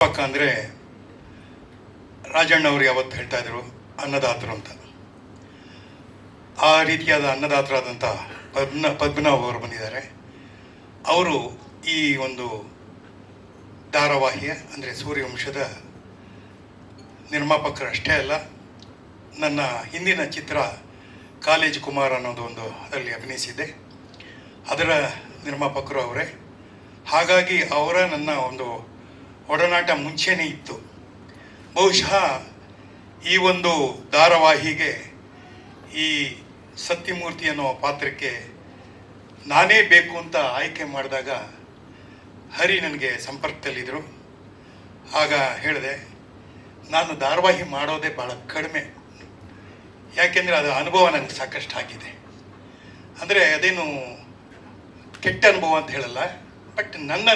ಅಂದರೆ ರಾಜಣ್ಣವರು ಯಾವತ್ತು ಹೇಳ್ತಾ ಇದ್ರು ಅನ್ನದಾತರು ಅಂತ. ಆ ರೀತಿಯಾದ ಅನ್ನದಾತರಾದಂಥ ಪದ್ಮನಾಭ್ ಅವರು ಬಂದಿದ್ದಾರೆ. ಅವರು ಈ ಒಂದು ಧಾರಾವಾಹಿಯ ಅಂದರೆ ಸೂರ್ಯವಂಶದ ನಿರ್ಮಾಪಕರಷ್ಟೇ ಅಲ್ಲ, ನನ್ನ ಹಿಂದಿನ ಚಿತ್ರ ಕಾಲೇಜ್ ಕುಮಾರ್ ಅನ್ನೋದು ಒಂದು ಅದರಲ್ಲಿ ಅಭಿನಯಿಸಿದ್ದೆ, ಅದರ ನಿರ್ಮಾಪಕರು ಅವರೇ. ಹಾಗಾಗಿ ಅವರ ನನ್ನ ಒಂದು ಒಡನಾಟ ಮುಂಚೆನೇ ಇತ್ತು. ಬಹುಶಃ ಈ ಒಂದು ಧಾರಾವಾಹಿಗೆ ಈ ಸತ್ಯಮೂರ್ತಿ ಅನ್ನೋ ಪಾತ್ರಕ್ಕೆ ನಾನೇ ಬೇಕು ಅಂತ ಆಯ್ಕೆ ಮಾಡಿದಾಗ ಹರಿ ನನಗೆ ಸಂಪರ್ಕದಲ್ಲಿದ್ದರು. ಆಗ ಹೇಳಿದೆ, ನಾನು ಧಾರಾವಾಹಿ ಮಾಡೋದೇ ಭಾಳ ಕಡಿಮೆ, ಯಾಕೆಂದರೆ ಅದು ಅನುಭವ ನನಗೆ ಸಾಕಷ್ಟು ಆಗಿದೆ. ಅಂದರೆ ಅದೇನು ಕೆಟ್ಟ ಅನುಭವ ಅಂತ ಹೇಳಲ್ಲ, ಬಟ್ ನನ್ನ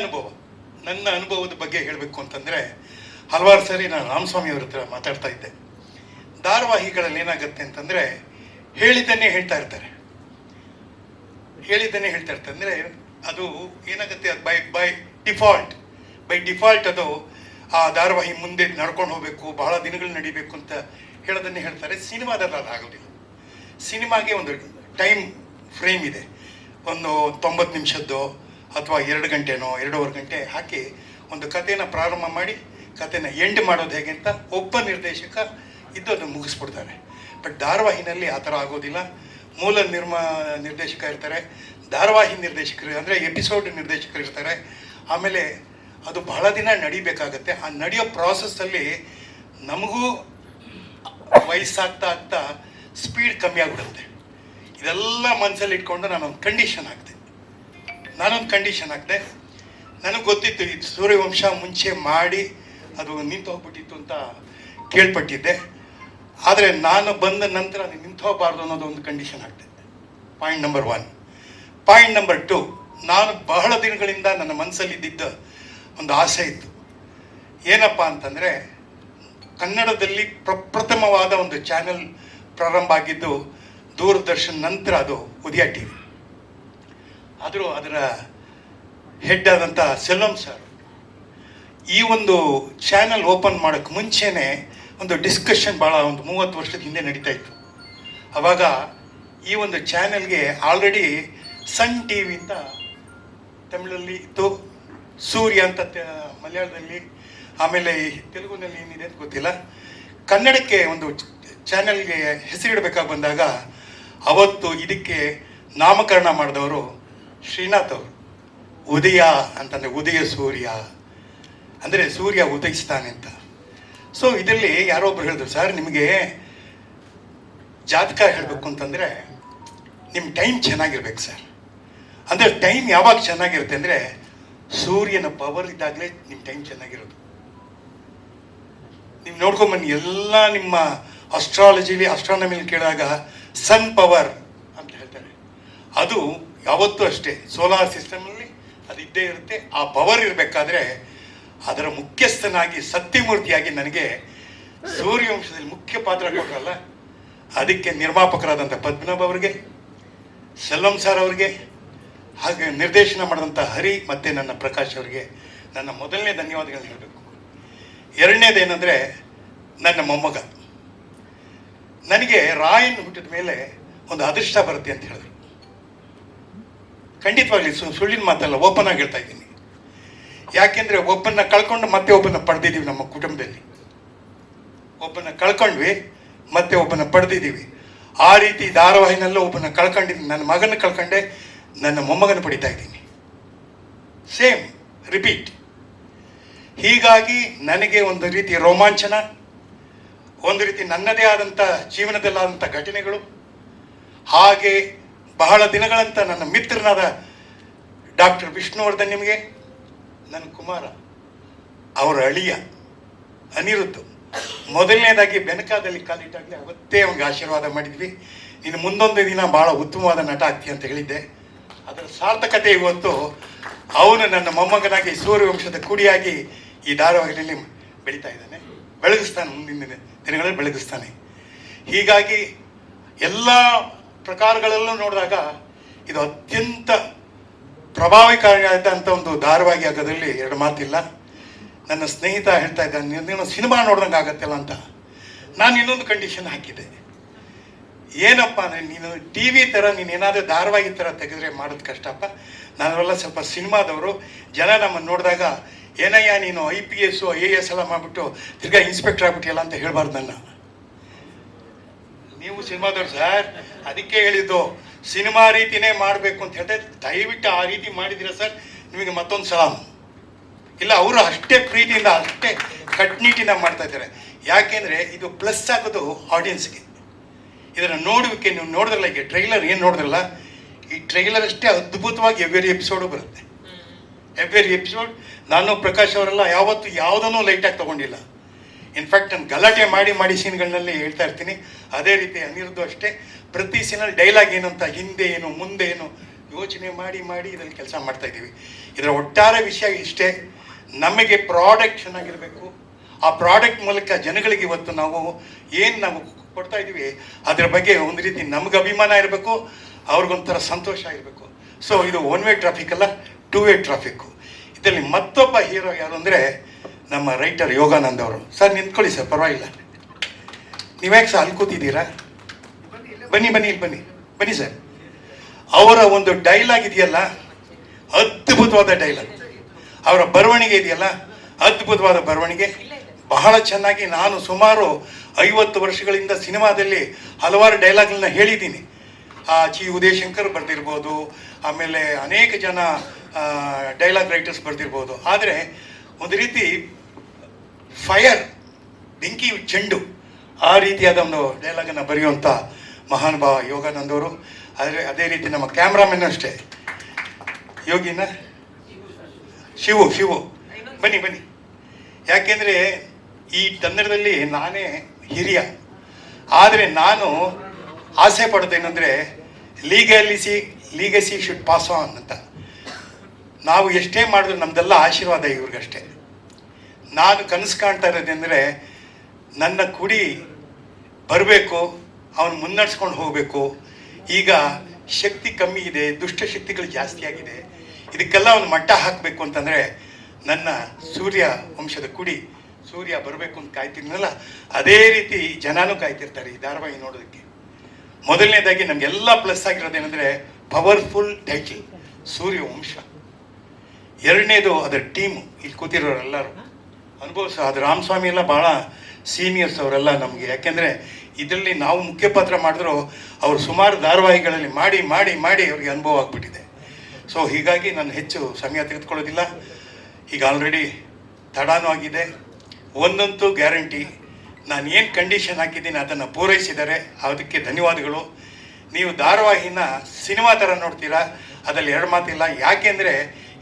ಅನುಭವದ ಬಗ್ಗೆ ಹೇಳಬೇಕು ಅಂತಂದರೆ, ಹಲವಾರು ಸರಿ ನಾನು ರಾಮಸ್ವಾಮಿ ಅವ್ರ ಹತ್ರ ಮಾತಾಡ್ತಾ ಇದ್ದೆ. ಧಾರಾವಾಹಿಗಳಲ್ಲಿ ಏನಾಗುತ್ತೆ ಅಂತಂದರೆ ಹೇಳಿದ್ದನ್ನೇ ಹೇಳ್ತಾ ಇರ್ತಾರೆ. ಅಂದರೆ ಅದು ಏನಾಗುತ್ತೆ, ಅದು ಬೈ ಡಿಫಾಲ್ಟ್ ಅದು ಆ ಧಾರಾವಾಹಿ ಮುಂದೆ ನಡ್ಕೊಂಡು ಹೋಗಬೇಕು, ಬಹಳ ದಿನಗಳು ನಡಿಬೇಕು ಅಂತ ಹೇಳೋದನ್ನೇ ಹೇಳ್ತಾರೆ. ಸಿನಿಮಾದಲ್ಲಿ ಅದು ಆಗೋದಿಲ್ಲ. ಸಿನಿಮಾಗೆ ಒಂದು ಟೈಮ್ ಫ್ರೇಮ್ ಇದೆ, ಒಂದು 90 ನಿಮಿಷದ್ದು ಅಥವಾ 2 ಗಂಟೆನೋ 2.5 ಗಂಟೆ ಹಾಕಿ ಒಂದು ಕಥೆನ ಪ್ರಾರಂಭ ಮಾಡಿ ಕಥೆನ ಎಂಡ್ ಮಾಡೋದು ಹೇಗೆ ಅಂತ ಒಬ್ಬ ನಿರ್ದೇಶಕ ಇದ್ದು ಅದನ್ನು ಮುಗಿಸ್ಬಿಡ್ತಾರೆ. ಬಟ್ ಧಾರಾವಾಹಿನಲ್ಲಿ ಆ ಥರ ಆಗೋದಿಲ್ಲ. ಮೂಲ ನಿರ್ದೇಶಕ ಇರ್ತಾರೆ, ಧಾರಾವಾಹಿ ನಿರ್ದೇಶಕರು ಅಂದರೆ ಎಪಿಸೋಡ್ ನಿರ್ದೇಶಕರು ಇರ್ತಾರೆ. ಆಮೇಲೆ ಅದು ಬಹಳ ದಿನ ನಡಿಬೇಕಾಗತ್ತೆ. ಆ ನಡೆಯೋ ಪ್ರಾಸೆಸ್ಸಲ್ಲಿ ನಮಗೂ ವಯಸ್ಸಾಗ್ತಾ ಸ್ಪೀಡ್ ಕಮ್ಮಿ ಆಗಿಬಿಡುತ್ತೆ. ಇದೆಲ್ಲ ಮನಸ್ಸಲ್ಲಿ ಇಟ್ಕೊಂಡು ನಾನೊಂದು ಕಂಡೀಷನ್ ಹಾಕಿದೆ. ನನಗೆ ಗೊತ್ತಿತ್ತು ಇದು ಸೂರ್ಯವಂಶ ಮುಂಚೆ ಮಾಡಿ ಅದು ನಿಂತು ಹೋಗ್ಬಿಟ್ಟಿತ್ತು ಅಂತ ಕೇಳ್ಪಟ್ಟಿದ್ದೆ. ಆದರೆ ನಾನು ಬಂದ ನಂತರ ಅದು ನಿಂತು ಹೋಗಬಾರ್ದು ಅನ್ನೋದು ಒಂದು ಕಂಡೀಷನ್ ಹಾಕಿದೆ. Point number 1. ಪಾಯಿಂಟ್ ನಂಬರ್ 2, ನಾನು ಬಹಳ ದಿನಗಳಿಂದ ನನ್ನ ಮನಸ್ಸಲ್ಲಿದ್ದ ಒಂದು ಆಸೆ ಇತ್ತು. ಏನಪ್ಪ ಅಂತಂದರೆ, ಕನ್ನಡದಲ್ಲಿ ಪ್ರಪ್ರಥಮವಾದ ಒಂದು ಚಾನೆಲ್ ಪ್ರಾರಂಭ ಆಗಿದ್ದು ದೂರದರ್ಶನ್ ನಂತರ ಅದು ಉದಯ ಟಿ ವಿ. ಅದರ ಹೆಡ್ ಆದಂಥ ಸೆಲ್ವಂ ಸರ್ ಈ ಒಂದು ಚಾನಲ್ ಓಪನ್ ಮಾಡೋಕ್ಕೆ ಮುಂಚೆನೇ ಒಂದು ಡಿಸ್ಕಷನ್ ಭಾಳ ಒಂದು 30 ವರ್ಷದ ಹಿಂದೆ ನಡೀತಾ ಇತ್ತು. ಆವಾಗ ಈ ಒಂದು ಚಾನೆಲ್ಗೆ ಆಲ್ರೆಡಿ ಸನ್ ಟಿ ವಿ ಅಂತ ತಮಿಳಲ್ಲಿ ಇತ್ತು, ಸೂರ್ಯ ಅಂತ ಮಲಯಾಳದಲ್ಲಿ, ಆಮೇಲೆ ತೆಲುಗುನಲ್ಲಿ ಏನಿದೆ ಅಂತ ಗೊತ್ತಿಲ್ಲ. ಕನ್ನಡಕ್ಕೆ ಒಂದು ಚಾನೆಲ್ಗೆ ಹೆಸರಿಡಬೇಕಾಗಿ ಬಂದಾಗ ಅವತ್ತು ಇದಕ್ಕೆ ನಾಮಕರಣ ಮಾಡಿದವರು ಶ್ರೀನಾಥ್ ಅವರು. ಉದಯ ಅಂತಂದರೆ ಉದಯ ಸೂರ್ಯ ಅಂದರೆ ಸೂರ್ಯ ಉದಯಿಸ್ತಾನೆ ಅಂತ. ಸೊ ಇದರಲ್ಲಿ ಯಾರೋ ಒಬ್ರು ಹೇಳಿದ್ರು, ಸರ್ ನಿಮಗೆ ಜಾತಕ ಹೇಳಬೇಕು ಅಂತಂದರೆ ನಿಮ್ಮ ಟೈಮ್ ಚೆನ್ನಾಗಿರ್ಬೇಕು ಸರ್. ಅಂದರೆ ಟೈಮ್ ಯಾವಾಗ ಚೆನ್ನಾಗಿರುತ್ತೆ ಅಂದರೆ ಸೂರ್ಯನ ಪವರ್ ಇದ್ದಾಗಲೇ ನಿಮ್ಮ ಟೈಮ್ ಚೆನ್ನಾಗಿರೋದು. ನೀವು ನೋಡ್ಕೊಂಬನ್ನಿ, ಎಲ್ಲ ನಿಮ್ಮ ಆಸ್ಟ್ರಾನಮಿಲಿ ಕೇಳಿದಾಗ ಸನ್ ಪವರ್ ಅಂತ ಹೇಳ್ತಾರೆ. ಅದು ಯಾವತ್ತೂ ಅಷ್ಟೇ ಸೋಲಾರ್ ಸಿಸ್ಟಮಲ್ಲಿ ಅದು ಇದ್ದೇ ಇರುತ್ತೆ. ಆ ಪವರ್ ಇರಬೇಕಾದ್ರೆ ಅದರ ಮುಖ್ಯಸ್ಥನಾಗಿ ಸತ್ಯಮೂರ್ತಿಯಾಗಿ ನನಗೆ ಸೂರ್ಯವಂಶದಲ್ಲಿ ಮುಖ್ಯ ಪಾತ್ರ ಕೊಟ್ಟರಲ್ಲ, ಅದಕ್ಕೆ ನಿರ್ಮಾಪಕರಾದಂಥ ಪದ್ಮನಾಭ್ ಅವರಿಗೆ, ಸೆಲ್ವಂ ಸರ್ ಅವರಿಗೆ, ಹಾಗೆ ನಿರ್ದೇಶನ ಮಾಡಿದಂಥ ಹರಿ ಮತ್ತು ನನ್ನ ಪ್ರಕಾಶ್ ಅವರಿಗೆ ನನ್ನ ಮೊದಲನೇ ಧನ್ಯವಾದಗಳನ್ನ ಹೇಳಬೇಕು. ಎರಡನೇದೇನೆಂದರೆ ನನ್ನ ಮೊಮ್ಮಗ. ನನಗೆ ರಾಯನ್ ಹುಟ್ಟಿದ ಮೇಲೆ ಒಂದು ಅದೃಷ್ಟ ಬರುತ್ತೆ ಅಂತ ಹೇಳಿದ್ರು. ಖಂಡಿತವಾಗ್ಲಿ ಸುಳ್ಳಿನ ಮಾತಲ್ಲ, ಓಪನ್ ಆಗಿ ಹೇಳ್ತಾ ಇದ್ದೀನಿ. ಯಾಕೆಂದರೆ ಒಬ್ಬನ್ನ ಕಳ್ಕೊಂಡು ಮತ್ತೆ ಒಬ್ಬನ ಪಡೆದಿದ್ದೀವಿ. ನಮ್ಮ ಕುಟುಂಬದಲ್ಲಿ ಒಬ್ಬನ ಕಳ್ಕೊಂಡ್ವಿ, ಮತ್ತೆ ಒಬ್ಬನ ಪಡೆದಿದ್ದೀವಿ. ಆ ರೀತಿ ಧಾರಾವಾಹಿನಲ್ಲೂ ಒಬ್ಬನ ಕಳ್ಕೊಂಡಿದ್ದೀನಿ. ನನ್ನ ಮಗನ ಕಳ್ಕೊಂಡೆ, ನನ್ನ ಮೊಮ್ಮಗನ ಪಡಿತಾ ಇದ್ದೀನಿ. Same repeat. ಹೀಗಾಗಿ ನನಗೆ ಒಂದು ರೀತಿ ರೋಮಾಂಚನ, ಒಂದು ರೀತಿ ನನ್ನದೇ ಆದಂಥ ಜೀವನದಲ್ಲಾದಂಥ ಘಟನೆಗಳು, ಹಾಗೆ ಬಹಳ ದಿನಗಳಂತ ನನ್ನ ಮಿತ್ರನಾದ ಡಾಕ್ಟರ್ ವಿಷ್ಣುವರ್ಧನ್, ನಿಮಗೆ ನನ್ನ ಕುಮಾರ ಅವರ ಅಳಿಯ ಅನಿರುದ್ಧ್, ಮೊದಲನೇದಾಗಿ ಬೆನಕಾದಲ್ಲಿ ಕಾಲಿಟ್ಟಾಗಲಿ ಅವತ್ತೇ ಅವನಿಗೆ ಆಶೀರ್ವಾದ ಮಾಡಿದ್ವಿ. ಇನ್ನು ಮುಂದೊಂದು ದಿನ ಭಾಳ ಉತ್ತಮವಾದ ನಟ ಆಗ್ತಿ ಅಂತ ಹೇಳಿದ್ದೆ. ಅದರ ಸಾರ್ಥಕತೆ ಇವತ್ತು ಅವನು ನನ್ನ ಮೊಮ್ಮಗನಾಗಿ ಸೂರ್ಯವಂಶದ ಕುಡಿಯಾಗಿ ಈ ಧಾರಾವಾಹಿಯಲ್ಲಿ ಬೆಳೀತಾ ಇದ್ದಾನೆ, ಬೆಳಗಿಸ್ತಾನೆ, ಮುಂದಿನ ದಿನಗಳಲ್ಲಿ ಬೆಳಗಿಸ್ತಾನೆ. ಹೀಗಾಗಿ ಎಲ್ಲ ಪ್ರಕಾರಗಳಲ್ಲೂ ನೋಡಿದಾಗ ಇದು ಅತ್ಯಂತ ಪ್ರಭಾವಕಾರಿಯಾದಂಥ ಒಂದು ಧಾರಾವಾಹಿ ಆಗೋದ್ರಲ್ಲಿ ಎರಡು ಮಾತಿಲ್ಲ. ನನ್ನ ಸ್ನೇಹಿತ ಹೇಳ್ತಾ ಇದ್ದ, ನೀನು ಸಿನಿಮಾ ನೋಡ್ದಂಗೆ ಆಗತ್ತಲ್ಲ ಅಂತ. ನಾನು ಇನ್ನೊಂದು ಕಂಡೀಷನ್ ಹಾಕಿದ್ದೆ, ಏನಪ್ಪ ನೀನು ಟಿ ವಿ ಥರ ನೀನು ಏನಾದರೂ ಧಾರಾವಾಹಿ ಥರ ತೆಗೆದ್ರೆ ಮಾಡೋದು ಕಷ್ಟಪ್ಪ, ನಾವೆಲ್ಲ ಸ್ವಲ್ಪ ಸಿನಿಮಾದವರು, ಜನ ನಮ್ಮನ್ನು ನೋಡಿದಾಗ ಏನಯ್ಯ ನೀನು IPS IAS ಎಲ್ಲ ಮಾಡಿಬಿಟ್ಟು ತಿರ್ಗಾ ಇನ್ಸ್ಪೆಕ್ಟರ್ ಆಗ್ಬಿಟ್ಟಿಯಲ್ಲ ಅಂತ ಹೇಳ್ಬಾರ್ದು ನನ್ನ. ನೀವು ಸಿನಿಮಾದವ್ರು ಸರ್, ಅದಕ್ಕೆ ಹೇಳಿದ್ದು ಸಿನಿಮಾ ರೀತಿನೇ ಮಾಡಬೇಕು ಅಂತ ಹೇಳ್ತಾ, ದಯವಿಟ್ಟು ಆ ರೀತಿ ಮಾಡಿದ್ದೀರಾ ಸರ್, ನಿಮಗೆ ಮತ್ತೊಂದು ಸಲಾಮ್. ಇಲ್ಲ, ಅವರು ಅಷ್ಟೇ ಪ್ರೀತಿಯಿಂದ ಅಷ್ಟೇ ಕಟ್ನಿಟ್ಟಿಂದ ಮಾಡ್ತಾ ಇದ್ದಾರೆ. ಯಾಕೆಂದರೆ ಇದು ಪ್ಲಸ್ ಆಗೋದು ಆಡಿಯನ್ಸ್ಗೆ. ಇದನ್ನು ನೋಡೋಕ್ಕೆ ನೀವು ನೋಡಿದ್ರಲ್ಲ, ಈಗ ಟ್ರೈಲರ್ ಏನು ನೋಡಿದ್ರಲ್ಲ, ಈ ಟ್ರೈಲರ್ ಅಷ್ಟೇ ಅದ್ಭುತವಾಗಿ ಎವ್ರಿ ಎಪಿಸೋಡು ಬರುತ್ತೆ. ಎವ್ರಿ ಎಪಿಸೋಡ್ ನಾನು ಪ್ರಕಾಶ್ ಅವರೆಲ್ಲ ಯಾವತ್ತೂ ಯಾವುದನ್ನೂ ಲೈಟಾಗಿ ತೊಗೊಂಡಿಲ್ಲ. ಇನ್ಫ್ಯಾಕ್ಟ್ ನಾನು ಗಲಾಟೆ ಮಾಡಿ ಸೀನ್ಗಳಲ್ಲಿ ಹೇಳ್ತಾ ಇರ್ತೀನಿ. ಅದೇ ರೀತಿ ಅನಿರುದ್ಧು ಅಷ್ಟೇ, ಪ್ರತಿ ಸೀನಲ್ಲಿ ಡೈಲಾಗ್ ಏನು ಅಂತ, ಹಿಂದೆ ಏನು ಮುಂದೆ ಏನು ಯೋಚನೆ ಮಾಡಿ ಇದರಲ್ಲಿ ಕೆಲಸ ಮಾಡ್ತಾ ಇದ್ದೀವಿ. ಇದರ ಒಟ್ಟಾರೆ ವಿಷಯ ಇಷ್ಟೇ, ನಮಗೆ ಪ್ರಾಡಕ್ಟ್ ಚೆನ್ನಾಗಿರಬೇಕು. ಆ ಪ್ರಾಡಕ್ಟ್ ಮೂಲಕ ಜನಗಳಿಗೆ ಇವತ್ತು ನಾವು ಕೊಡ್ತಾ ಇದ್ದೀವಿ, ಅದರ ಬಗ್ಗೆ ಒಂದು ರೀತಿ ನಮ್ಗೆ ಅಭಿಮಾನ ಇರಬೇಕು, ಅವ್ರಿಗೊಂಥರ ಸಂತೋಷ ಇರಬೇಕು. ಸೊ ಇದು 1 ವೇ ಟ್ರಾಫಿಕ್ ಅಲ್ಲ, 2 ವೇ ಟ್ರಾಫಿಕ್ಕು. ಇದರಲ್ಲಿ ಮತ್ತೊಬ್ಬ ಹೀರೋ ಯಾರು ಅಂದರೆ ನಮ್ಮ ರೈಟರ್ ಯೋಗಾನಂದ್ ಅವರು. ಸರ್ ನಿಂತ್ಕೊಳ್ಳಿ ಸರ್, ಪರವಾಗಿಲ್ಲ. ನೀವ್ಯಾಕೆ ಸರ್ ಅಲ್ಲಿ ಕೂತಿದ್ದೀರಾ? ಬನ್ನಿ ಇಲ್ಲಿ ಬನ್ನಿ ಸರ್. ಅವರ ಒಂದು ಡೈಲಾಗ್ ಇದೆಯಲ್ಲ, ಅದ್ಭುತವಾದ ಡೈಲಾಗ್. ಅವರ ಬರವಣಿಗೆ ಇದೆಯಲ್ಲ, ಅದ್ಭುತವಾದ ಬರವಣಿಗೆ. ಬಹಳ ಚೆನ್ನಾಗಿ, ನಾನು ಸುಮಾರು 50 ವರ್ಷಗಳಿಂದ ಸಿನಿಮಾದಲ್ಲಿ ಹಲವಾರು ಡೈಲಾಗ್ಗಳನ್ನ ಹೇಳಿದ್ದೀನಿ. ಚಿ ಉದಯಶಂಕರ್ ಬರೆದಿರ್ಬೋದು, ಆಮೇಲೆ ಅನೇಕ ಜನ ಡೈಲಾಗ್ ರೈಟರ್ಸ್ ಬರೆದಿರ್ಬೋದು. ಆದರೆ ಒಂದು ರೀತಿ ಫೈರ್, ಬೆಂಕಿ ಚೆಂಡು, ಆ ರೀತಿಯಾದ ಒಂದು ಡೈಲಾಗನ್ನು ಬರೆಯುವಂಥ ಮಹಾನುಭಾವ ಯೋಗಾನಂದ್ ಅವರು. ಅದೇ ರೀತಿ ನಮ್ಮ ಕ್ಯಾಮ್ರಾಮನ್ ಅಷ್ಟೇ, ಯೋಗಿನ ಶಿವು ಬನ್ನಿ. ಯಾಕೆಂದರೆ ಈ ತಂಡದಲ್ಲಿ ನಾನೇ ಹಿರಿಯ. ಆದರೆ ನಾನು ಆಸೆ ಪಡೋದೇನೆಂದರೆ ಲೀಗಸಿ ಶುಡ್ ಪಾಸ್ ಆನ್ ಅಂತ. ನಾವು ಎಷ್ಟೇ ಮಾಡಿದ್ರು ನಮ್ದೆಲ್ಲ ಆಶೀರ್ವಾದ ಇವ್ರಿಗಷ್ಟೇ. ನಾನು ಕನಸು ಕಾಣ್ತಾ ಇರೋದೆಂದರೆ ನನ್ನ ಕುಡಿ ಬರಬೇಕು, ಅವನು ಮುನ್ನಡೆಸ್ಕೊಂಡು ಹೋಗಬೇಕು. ಈಗ ಶಕ್ತಿ ಕಮ್ಮಿ ಇದೆ, ದುಷ್ಟಶಕ್ತಿಗಳು ಜಾಸ್ತಿ ಆಗಿದೆ. ಇದಕ್ಕೆಲ್ಲ ಒಂದು ಮಟ್ಟ ಹಾಕಬೇಕು ಅಂತಂದರೆ ನನ್ನ ಸೂರ್ಯ ವಂಶದ ಕುಡಿ ಸೂರ್ಯ ಬರಬೇಕು ಅಂತ ಕಾಯ್ತಿದ್ನಲ್ಲ, ಅದೇ ರೀತಿ ಜನನೂ ಕಾಯ್ತಿರ್ತಾರೆ ಈ ಧಾರಾವಾಹಿ ನೋಡೋದಕ್ಕೆ. ಮೊದಲನೇದಾಗಿ ನಮಗೆಲ್ಲ ಪ್ಲಸ್ ಆಗಿರೋದೇನೆಂದರೆ ಪವರ್ಫುಲ್ ಟೈಟಲ್ ಸೂರ್ಯ ವಂಶ. ಎರಡನೇದು ಅದರ ಟೀಮು, ಇಲ್ಲಿ ಕೂತಿರೋರೆಲ್ಲರೂ ಅನುಭವಿಸ. ಅದು ರಾಮಸ್ವಾಮಿ ಎಲ್ಲ ಭಾಳ ಸೀನಿಯರ್ಸ್ ಅವರೆಲ್ಲ ನಮಗೆ. ಯಾಕೆಂದರೆ ಇದರಲ್ಲಿ ನಾವು ಮುಖ್ಯ ಪಾತ್ರ ಮಾಡಿದ್ರು, ಅವರು ಸುಮಾರು ಧಾರಾವಾಹಿಗಳಲ್ಲಿ ಮಾಡಿ ಅವ್ರಿಗೆ ಅನುಭವ ಆಗಿಬಿಟ್ಟಿದೆ. ಸೊ ಹೀಗಾಗಿ ನಾನು ಹೆಚ್ಚು ಸಮಯ ತೆಗೆದುಕೊಳ್ಳೋದಿಲ್ಲ. ಈಗ ಆಲ್ರೆಡಿ ತಡಾನೂ ಆಗಿದೆ. ಒಂದಂತೂ ಗ್ಯಾರಂಟಿ, ನಾನು ಏನು ಕಂಡೀಷನ್ ಹಾಕಿದ್ದೀನಿ ಅದನ್ನು ಪೂರೈಸಿದ್ದಾರೆ, ಅದಕ್ಕೆ ಧನ್ಯವಾದಗಳು. ನೀವು ಧಾರಾವಾಹಿನ ಸಿನಿಮಾ ಥರ ನೋಡ್ತೀರಾ, ಅದರಲ್ಲಿ ಎರಡು ಮಾತಿಲ್ಲ. ಯಾಕೆಂದರೆ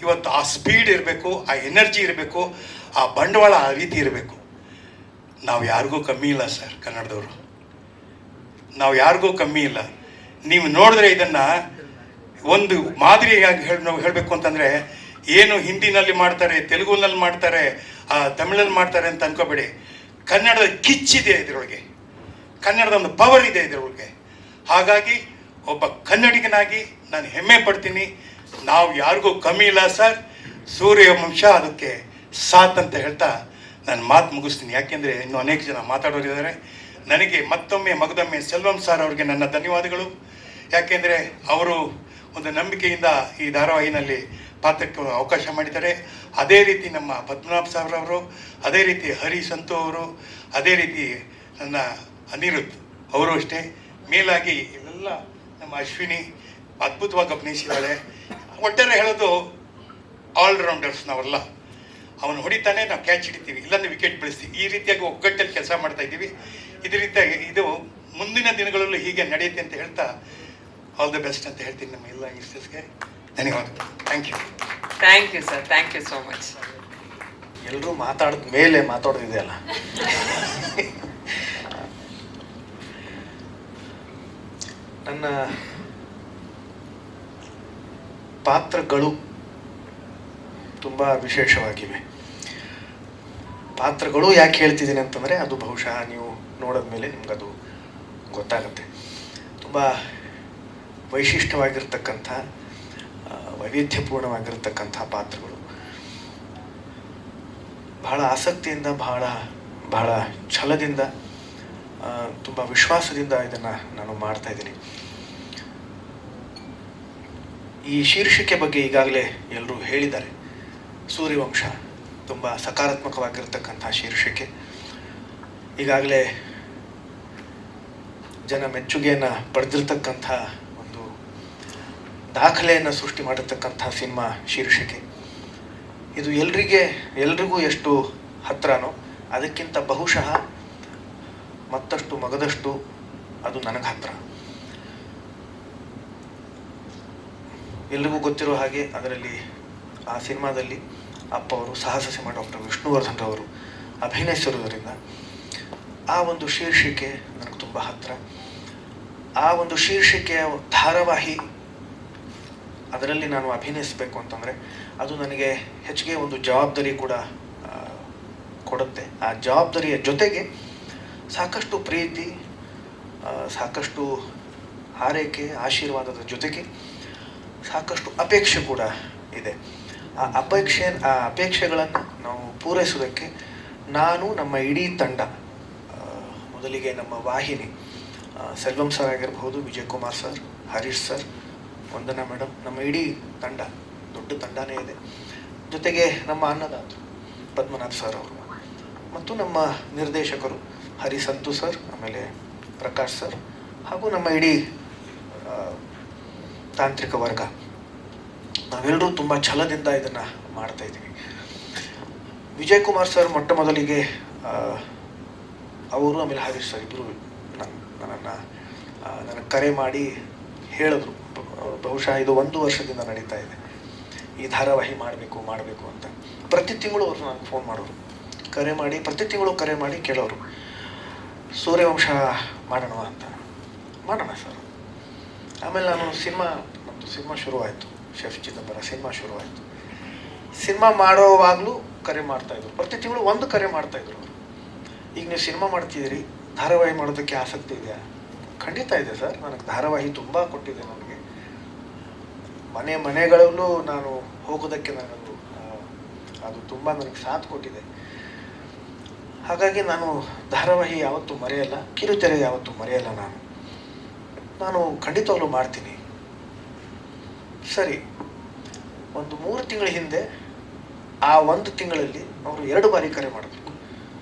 ಇವತ್ತು ಆ ಸ್ಪೀಡ್ ಇರಬೇಕು, ಆ ಎನರ್ಜಿ ಇರಬೇಕು, ಆ ಬಂಡವಾಳ ಆ ರೀತಿ ಇರಬೇಕು. ನಾವು ಯಾರಿಗೂ ಕಮ್ಮಿ ಇಲ್ಲ ಸರ್, ಕನ್ನಡದವರು ನಾವು ಯಾರಿಗೂ ಕಮ್ಮಿ ಇಲ್ಲ. ನೀವು ನೋಡಿದ್ರೆ ಇದನ್ನು ಒಂದು ಮಾದರಿಯಾಗಿ ಹೇಳಬೇಕು ಅಂತಂದರೆ, ಏನು ಹಿಂದಿನಲ್ಲಿ ಮಾಡ್ತಾರೆ, ತೆಲುಗುನಲ್ಲಿ ಮಾಡ್ತಾರೆ, ತಮಿಳಲ್ಲಿ ಮಾಡ್ತಾರೆ ಅಂತ ಅನ್ಕೋಬೇಡಿ. ಕನ್ನಡದ ಕಿಚ್ಚಿದೆ ಇದರೊಳಗೆ, ಕನ್ನಡದ ಒಂದು ಪವರ್ ಇದೆ ಇದರೊಳಗೆ. ಹಾಗಾಗಿ ಒಬ್ಬ ಕನ್ನಡಿಗನಾಗಿ ನಾನು ಹೆಮ್ಮೆ ಪಡ್ತೀನಿ. ನಾವು ಯಾರಿಗೂ ಕಮ್ಮಿ ಇಲ್ಲ ಸರ್. ಸೂರ್ಯವಂಶ ಅದಕ್ಕೆ ಸಾಥ್ ಅಂತ ಹೇಳ್ತಾ ನಾನು ಮಾತು ಮುಗಿಸ್ತೀನಿ. ಯಾಕೆಂದರೆ ಇನ್ನೂ ಅನೇಕ ಜನ ಮಾತಾಡೋರಿದ್ದಾರೆ. ನನಗೆ ಮಗದೊಮ್ಮೆ ಸೆಲ್ವಂ ಸರ್ ಅವರಿಗೆ ನನ್ನ ಧನ್ಯವಾದಗಳು. ಯಾಕೆಂದರೆ ಅವರು ಒಂದು ನಂಬಿಕೆಯಿಂದ ಈ ಧಾರಾವಾಹಿನಲ್ಲಿ ಪಾತ್ರಕ್ಕೆ ಅವಕಾಶ ಮಾಡಿದ್ದಾರೆ. ಅದೇ ರೀತಿ ನಮ್ಮ ಪದ್ಮನಾಭ ಸರ್ ಅವರು, ಅದೇ ರೀತಿ ಹರಿ ಸಂತು ಅವರು, ಅದೇ ರೀತಿ ನನ್ನ ಅನಿರುದ್ಧ್ ಅವರು ಅಷ್ಟೇ. ಮೇಲಾಗಿ ಇವೆಲ್ಲ ನಮ್ಮ ಅಶ್ವಿನಿ ಅದ್ಭುತವಾಗಿ ಅಭಿನಯಿಸಿದ್ದಾಳೆ. ಒಟ್ಟಾರೆ ಹೇಳೋದು ಆಲ್ರೌಂಡರ್ಸ್ ನಾವೆಲ್ಲ. ಅವನು ಹೊಡಿತಾನೆ, ನಾವು ಕ್ಯಾಚ್ ಹಿಡಿತೀವಿ, ಇಲ್ಲಾಂದ್ರೆ ವಿಕೆಟ್ ಬೆಳೆಸ್ತೀವಿ. ಈ ರೀತಿಯಾಗಿ ಒಗ್ಗಟ್ಟಲ್ಲಿ ಕೆಲಸ ಮಾಡ್ತಾ ಇದ್ದೀವಿ. ಇದೇ ರೀತಿಯಾಗಿ ಇದು ಮುಂದಿನ ದಿನಗಳಲ್ಲೂ ಹೀಗೆ ನಡೆಯುತ್ತೆ ಅಂತ ಹೇಳ್ತಾ ಆಲ್ ದ ಬೆಸ್ಟ್ ಅಂತ ಹೇಳ್ತೀನಿ ನಮ್ಮ ಎಲ್ಲ ಯಂಗ್ಸ್ಟರ್ಸ್ಗೆ. ಧನ್ಯವಾದಗಳು. Thank you sir, thank you so much. ಎಲ್ಲರೂ ಮಾತಾಡಿದ ಮೇಲೆ ಮಾತಾಡೋದಿದೆಯಲ್ಲ, ನನ್ನ ಪಾತ್ರಗಳು ತುಂಬ ವಿಶೇಷವಾಗಿವೆ. ಪಾತ್ರಗಳು ಯಾಕೆ ಹೇಳ್ತಿದ್ದೀನಿ ಅಂತಂದರೆ, ಅದು ಬಹುಶಃ ನೀವು ನೋಡಿದ ಮೇಲೆ ನಿಮ್ಗದು ಗೊತ್ತಾಗುತ್ತೆ. ತುಂಬ ವೈಶಿಷ್ಟ್ಯವಾಗಿರ್ತಕ್ಕಂಥ, ವೈವಿಧ್ಯಪೂರ್ಣವಾಗಿರ್ತಕ್ಕಂಥ ಪಾತ್ರಗಳು. ಬಹಳ ಆಸಕ್ತಿಯಿಂದ, ಬಹಳ ಬಹಳ ಛಲದಿಂದ, ತುಂಬ ವಿಶ್ವಾಸದಿಂದ ಇದನ್ನು ನಾನು ಮಾಡ್ತಾ ಇದ್ದೀನಿ. ಈ ಶೀರ್ಷಿಕೆ ಬಗ್ಗೆ ಈಗಾಗಲೇ ಎಲ್ಲರೂ ಹೇಳಿದ್ದಾರೆ. ಸೂರ್ಯವಂಶ ತುಂಬ ಸಕಾರಾತ್ಮಕವಾಗಿರ್ತಕ್ಕಂಥ ಶೀರ್ಷಿಕೆ. ಈಗಾಗಲೇ ಜನ ಮೆಚ್ಚುಗೆಯನ್ನು ಪಡೆದಿರ್ತಕ್ಕಂಥ ಒಂದು ದಾಖಲೆಯನ್ನು ಸೃಷ್ಟಿ ಮಾಡಿರ್ತಕ್ಕಂಥ ಸಿನಿಮಾ ಶೀರ್ಷಿಕೆ. ಇದು ಎಲ್ರಿಗೂ ಎಷ್ಟು ಹತ್ರನೋ ಅದಕ್ಕಿಂತ ಬಹುಶಃ ಮತ್ತಷ್ಟು ಮಗದಷ್ಟು ಅದು ನನಗೆ ಹತ್ರ. ಎಲ್ರಿಗೂ ಗೊತ್ತಿರೋ ಹಾಗೆ ಅದರಲ್ಲಿ ಆ ಸಿನಿಮಾದಲ್ಲಿ ಅಪ್ಪ ಅವರು ಸಾಹಸ ಸಿಂಹ ಡಾಕ್ಟರ್ ವಿಷ್ಣುವರ್ಧನ್ ರವರು ಅಭಿನಯಿಸಿರುವುದರಿಂದ ಆ ಒಂದು ಶೀರ್ಷಿಕೆ ನನಗೆ ತುಂಬ ಹತ್ತಿರ. ಆ ಒಂದು ಶೀರ್ಷಿಕೆಯ ಧಾರಾವಾಹಿ ಅದರಲ್ಲಿ ನಾನು ಅಭಿನಯಿಸಬೇಕು ಅಂತಂದರೆ ಅದು ನನಗೆ ಹೆಚ್ಚಿಗೆ ಒಂದು ಜವಾಬ್ದಾರಿ ಕೂಡ ಕೊಡುತ್ತೆ. ಆ ಜವಾಬ್ದಾರಿಯ ಜೊತೆಗೆ ಸಾಕಷ್ಟು ಪ್ರೀತಿ, ಸಾಕಷ್ಟು ಹಾರೈಕೆ, ಆಶೀರ್ವಾದದ ಜೊತೆಗೆ ಸಾಕಷ್ಟು ಅಪೇಕ್ಷೆ ಕೂಡ ಇದೆ. ಆ ಅಪೇಕ್ಷೆಗಳನ್ನು ನಾವು ಪೂರೈಸೋದಕ್ಕೆ ನಾನು, ನಮ್ಮ ಇಡೀ ತಂಡ, ಮೊದಲಿಗೆ ನಮ್ಮ ವಾಹಿನಿ ಸೆಲ್ವಂ ಸರ್ ಆಗಿರಬಹುದು, ವಿಜಯ್ ಕುಮಾರ್ ಸರ್, ಹರೀಶ್ ಸರ್, ವಂದನಾ ಮೇಡಮ್, ನಮ್ಮ ಇಡೀ ತಂಡ, ದೊಡ್ಡ ತಂಡನೇ ಇದೆ. ಜೊತೆಗೆ ನಮ್ಮ ಅನ್ನದಾತರು ಪದ್ಮನಾಥ್ ಸರ್ ಅವರು ಮತ್ತು ನಮ್ಮ ನಿರ್ದೇಶಕರು ಹರಿಸಂತು ಸರ್, ಆಮೇಲೆ ಪ್ರಕಾಶ್ ಸರ್, ಹಾಗೂ ನಮ್ಮ ಇಡೀ ತಾಂತ್ರಿಕ ವರ್ಗ, ನಾವೆಲ್ಲರೂ ತುಂಬ ಛಲದಿಂದ ಇದನ್ನು ಮಾಡ್ತಾ ಇದ್ದೀವಿ. ವಿಜಯ್ ಕುಮಾರ್ ಸರ್ ಮೊಟ್ಟ ಮೊದಲಿಗೆ ಅವರು, ಆಮೇಲೆ ಹರೀಶ್ ಸರ್ ಇಬ್ಬರು ನನಗೆ ಕರೆ ಮಾಡಿ ಹೇಳಿದ್ರು, ಬಹುಶಃ ಇದು 1 ವರ್ಷದಿಂದ ನಡೀತಾ ಇದೆ, ಈ ಧಾರಾವಾಹಿ ಮಾಡಬೇಕು ಅಂತ. ಪ್ರತಿ ತಿಂಗಳು ಅವರು ನನಗೆ ಫೋನ್ ಮಾಡೋರು, ಪ್ರತಿ ತಿಂಗಳು ಕರೆ ಮಾಡಿ ಕೇಳೋರು, ಸೂರ್ಯವಂಶ ಮಾಡೋಣ ಅಂತ. ಮಾಡೋಣ ಸರ್. ಆಮೇಲೆ ನಮ್ಮದು ಸಿನಿಮಾ ಶುರುವಾಯಿತು, ಶೆಫ್ ಚಿದಂಬರ ಸಿನಿಮಾ ಶುರುವಾಯಿತು. ಸಿನಿಮಾ ಮಾಡೋವಾಗಲೂ ಕರೆ ಮಾಡ್ತಾಯಿದ್ರು, ಪ್ರತಿ ತಿಂಗಳು 1 ಕರೆ ಮಾಡ್ತಾಯಿದ್ರು ಅವರು. ಈಗ ನೀವು ಸಿನಿಮಾ ಮಾಡ್ತಿದ್ದೀರಿ, ಧಾರಾವಾಹಿ ಮಾಡೋದಕ್ಕೆ ಆಸಕ್ತಿ ಇದೆಯಾ? ಖಂಡಿತ ಇದೆ ಸರ್, ನನಗೆ ಧಾರಾವಾಹಿ ತುಂಬ ಕೊಟ್ಟಿದೆ. ನನಗೆ ಮನೆಗಳಲ್ಲೂ ನಾನು ಹೋಗೋದಕ್ಕೆ ಅದು ತುಂಬ ನನಗೆ ಸಾಥ್ ಕೊಟ್ಟಿದೆ. ಹಾಗಾಗಿ ನಾನು ಧಾರಾವಾಹಿ ಯಾವತ್ತೂ ಮರೆಯಲ್ಲ, ಕಿರುತೆರೆ ಯಾವತ್ತೂ ಮರೆಯಲ್ಲ. ನಾನು ಖಂಡಿತವಾಗ್ಲೂ ಮಾಡ್ತೀನಿ. ಸರಿ, ಒಂದು 3 ತಿಂಗಳ ಹಿಂದೆ ಆ 1 ತಿಂಗಳಲ್ಲಿ ಅವರು 2 ಬಾರಿ ಕರೆ ಮಾಡಿದ್ರು.